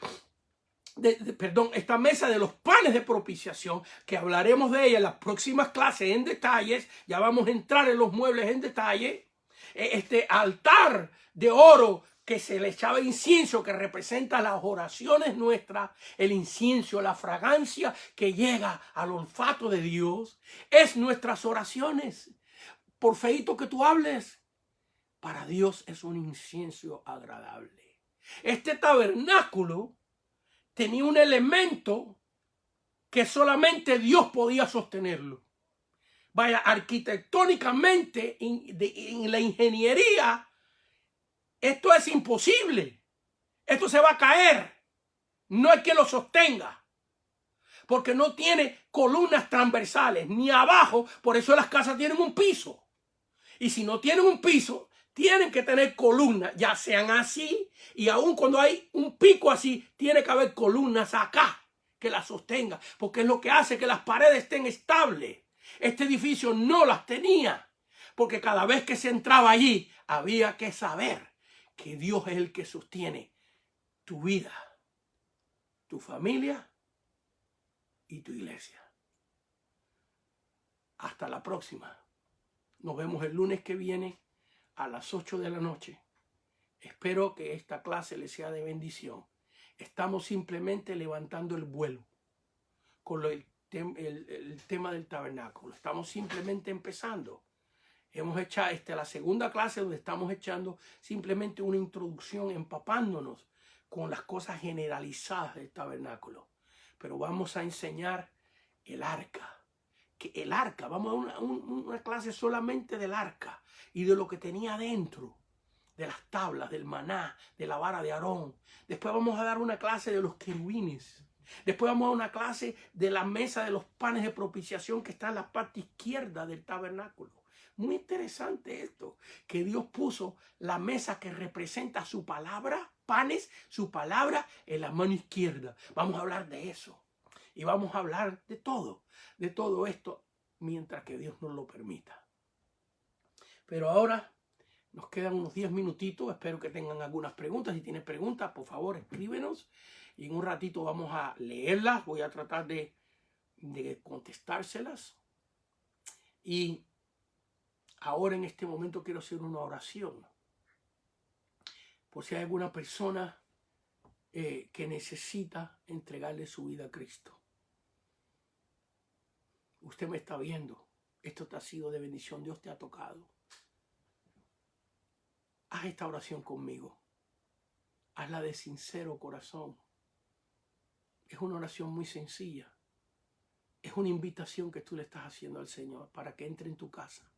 esta mesa de los panes de propiciación, que hablaremos de ella en las próximas clases en detalles. Ya vamos a entrar en los muebles en detalle. Este altar de oro que se le echaba incienso, que representa las oraciones nuestras, el incienso, la fragancia que llega al olfato de Dios, es nuestras oraciones. Por feíto que tú hables, para Dios es un incienso agradable. Este tabernáculo tenía un elemento que solamente Dios podía sostenerlo. Vaya, arquitectónicamente, en la ingeniería, esto es imposible. Esto se va a caer. No hay quien lo sostenga. Porque no tiene columnas transversales, ni abajo. Por eso las casas tienen un piso. Y si no tienen un piso, tienen que tener columnas, ya sean así, y aún cuando hay un pico así, tiene que haber columnas acá que las sostenga, porque es lo que hace que las paredes estén estables. Este edificio no las tenía, porque cada vez que se entraba allí, había que saber que Dios es el que sostiene tu vida, tu familia y tu iglesia. Hasta la próxima. Nos vemos el lunes que viene a las 8 de la noche. Espero que esta clase les sea de bendición. Estamos simplemente levantando el vuelo con el tema del tabernáculo. Estamos simplemente empezando. Hemos hecho la segunda clase donde estamos echando simplemente una introducción, empapándonos con las cosas generalizadas del tabernáculo. pero vamos a enseñar el arca. El arca, vamos a una clase solamente del arca y de lo que tenía dentro, de las tablas, del maná, de la vara de Aarón. Después vamos a dar una clase de los querubines. Después vamos a una clase de la mesa de los panes de propiciación que está en la parte izquierda del tabernáculo. Muy interesante esto, que Dios puso la mesa que representa su palabra, panes, su palabra en la mano izquierda. Vamos a hablar de eso. Y vamos a hablar de todo esto, mientras que Dios nos lo permita. Pero ahora nos quedan unos 10 minutitos. Espero que tengan algunas preguntas. Si tienen preguntas, por favor, escríbenos. Y en un ratito vamos a leerlas. Voy a tratar de contestárselas. Y ahora en este momento quiero hacer una oración. Por si hay alguna persona que necesita entregarle su vida a Cristo. Usted me está viendo. Esto te ha sido de bendición. Dios te ha tocado. Haz esta oración conmigo. Hazla de sincero corazón. Es una oración muy sencilla. Es una invitación que tú le estás haciendo al Señor para que entre en tu casa.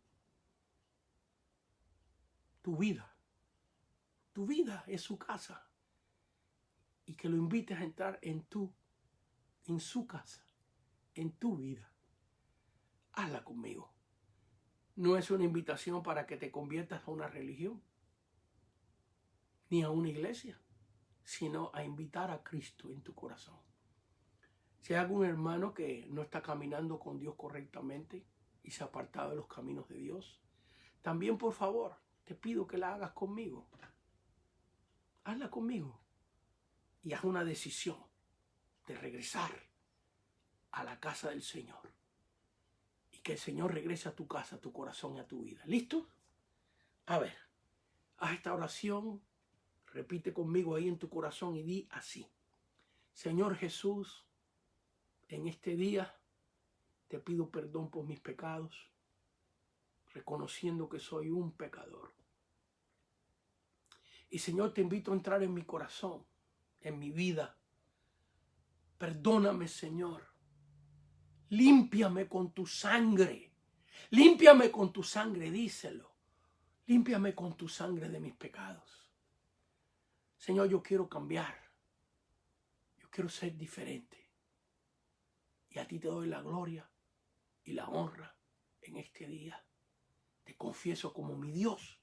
Tu vida es su casa. Y que lo invites a entrar en su casa, en tu vida. Hazla conmigo. No es una invitación para que te conviertas a una religión, ni a una iglesia, sino a invitar a Cristo en tu corazón. Si hay algún hermano que no está caminando con Dios correctamente y se ha apartado de los caminos de Dios, también por favor te pido que la hagas conmigo. Hazla conmigo y haz una decisión de regresar a la casa del Señor. Que el Señor regrese a tu casa, a tu corazón y a tu vida. ¿Listo? A ver, haz esta oración, repite conmigo ahí en tu corazón y di así. Señor Jesús, en este día te pido perdón por mis pecados, reconociendo que soy un pecador. Y Señor, te invito a entrar en mi corazón, en mi vida. Perdóname, Señor. Límpiame con tu sangre. Límpiame con tu sangre, díselo. Límpiame con tu sangre de mis pecados. Señor, yo quiero cambiar. Yo quiero ser diferente. Y a ti te doy la gloria y la honra en este día. Te confieso como mi Dios,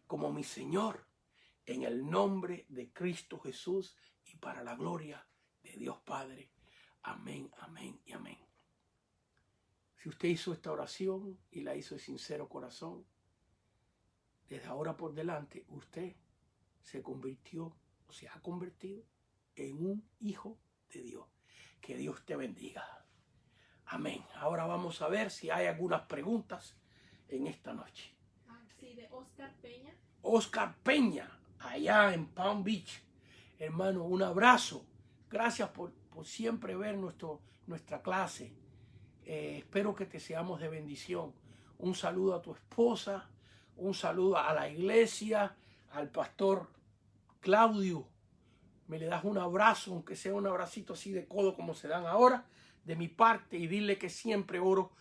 como mi Señor, en el nombre de Cristo Jesús y para la gloria de Dios Padre. Amén, amén y amén. Si usted hizo esta oración y la hizo de sincero corazón, desde ahora por delante usted se convirtió o se ha convertido en un hijo de Dios. Que Dios te bendiga. Amén. Ahora vamos a ver si hay algunas preguntas en esta noche. Sí, de Oscar Peña. Oscar Peña, allá en Palm Beach. Hermano, un abrazo. Gracias por siempre ver nuestra clase. Espero que te seamos de bendición. Un saludo a tu esposa, un saludo a la iglesia, al pastor Claudio. Me le das un abrazo, aunque sea un abracito así de codo como se dan ahora, de mi parte, y dile que siempre oro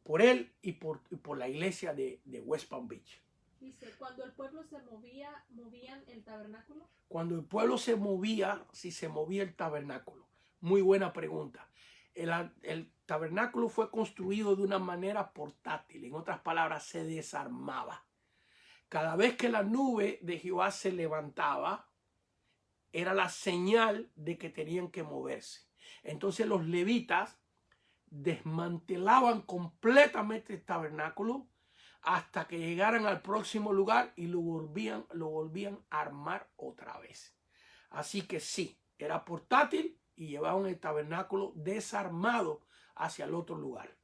por él y por la iglesia de West Palm Beach. Dice, cuando el pueblo se movía, ¿movían el tabernáculo? Cuando el pueblo se movía, si se movía el tabernáculo. Muy buena pregunta. El tabernáculo fue construido de una manera portátil. En otras palabras, se desarmaba. Cada vez que la nube de Jehová se levantaba, era la señal de que tenían que moverse. Entonces los levitas desmantelaban completamente el tabernáculo hasta que llegaran al próximo lugar y lo volvían a armar otra vez. Así que sí, era portátil y llevaban el tabernáculo desarmado hacia el otro lugar.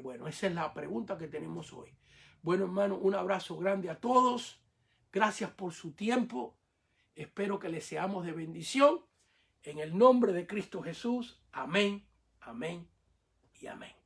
Bueno, esa es la pregunta que tenemos hoy. Bueno, hermano, un abrazo grande a todos. Gracias por su tiempo. Espero que les seamos de bendición. En el nombre de Cristo Jesús. Amén, amén y amén.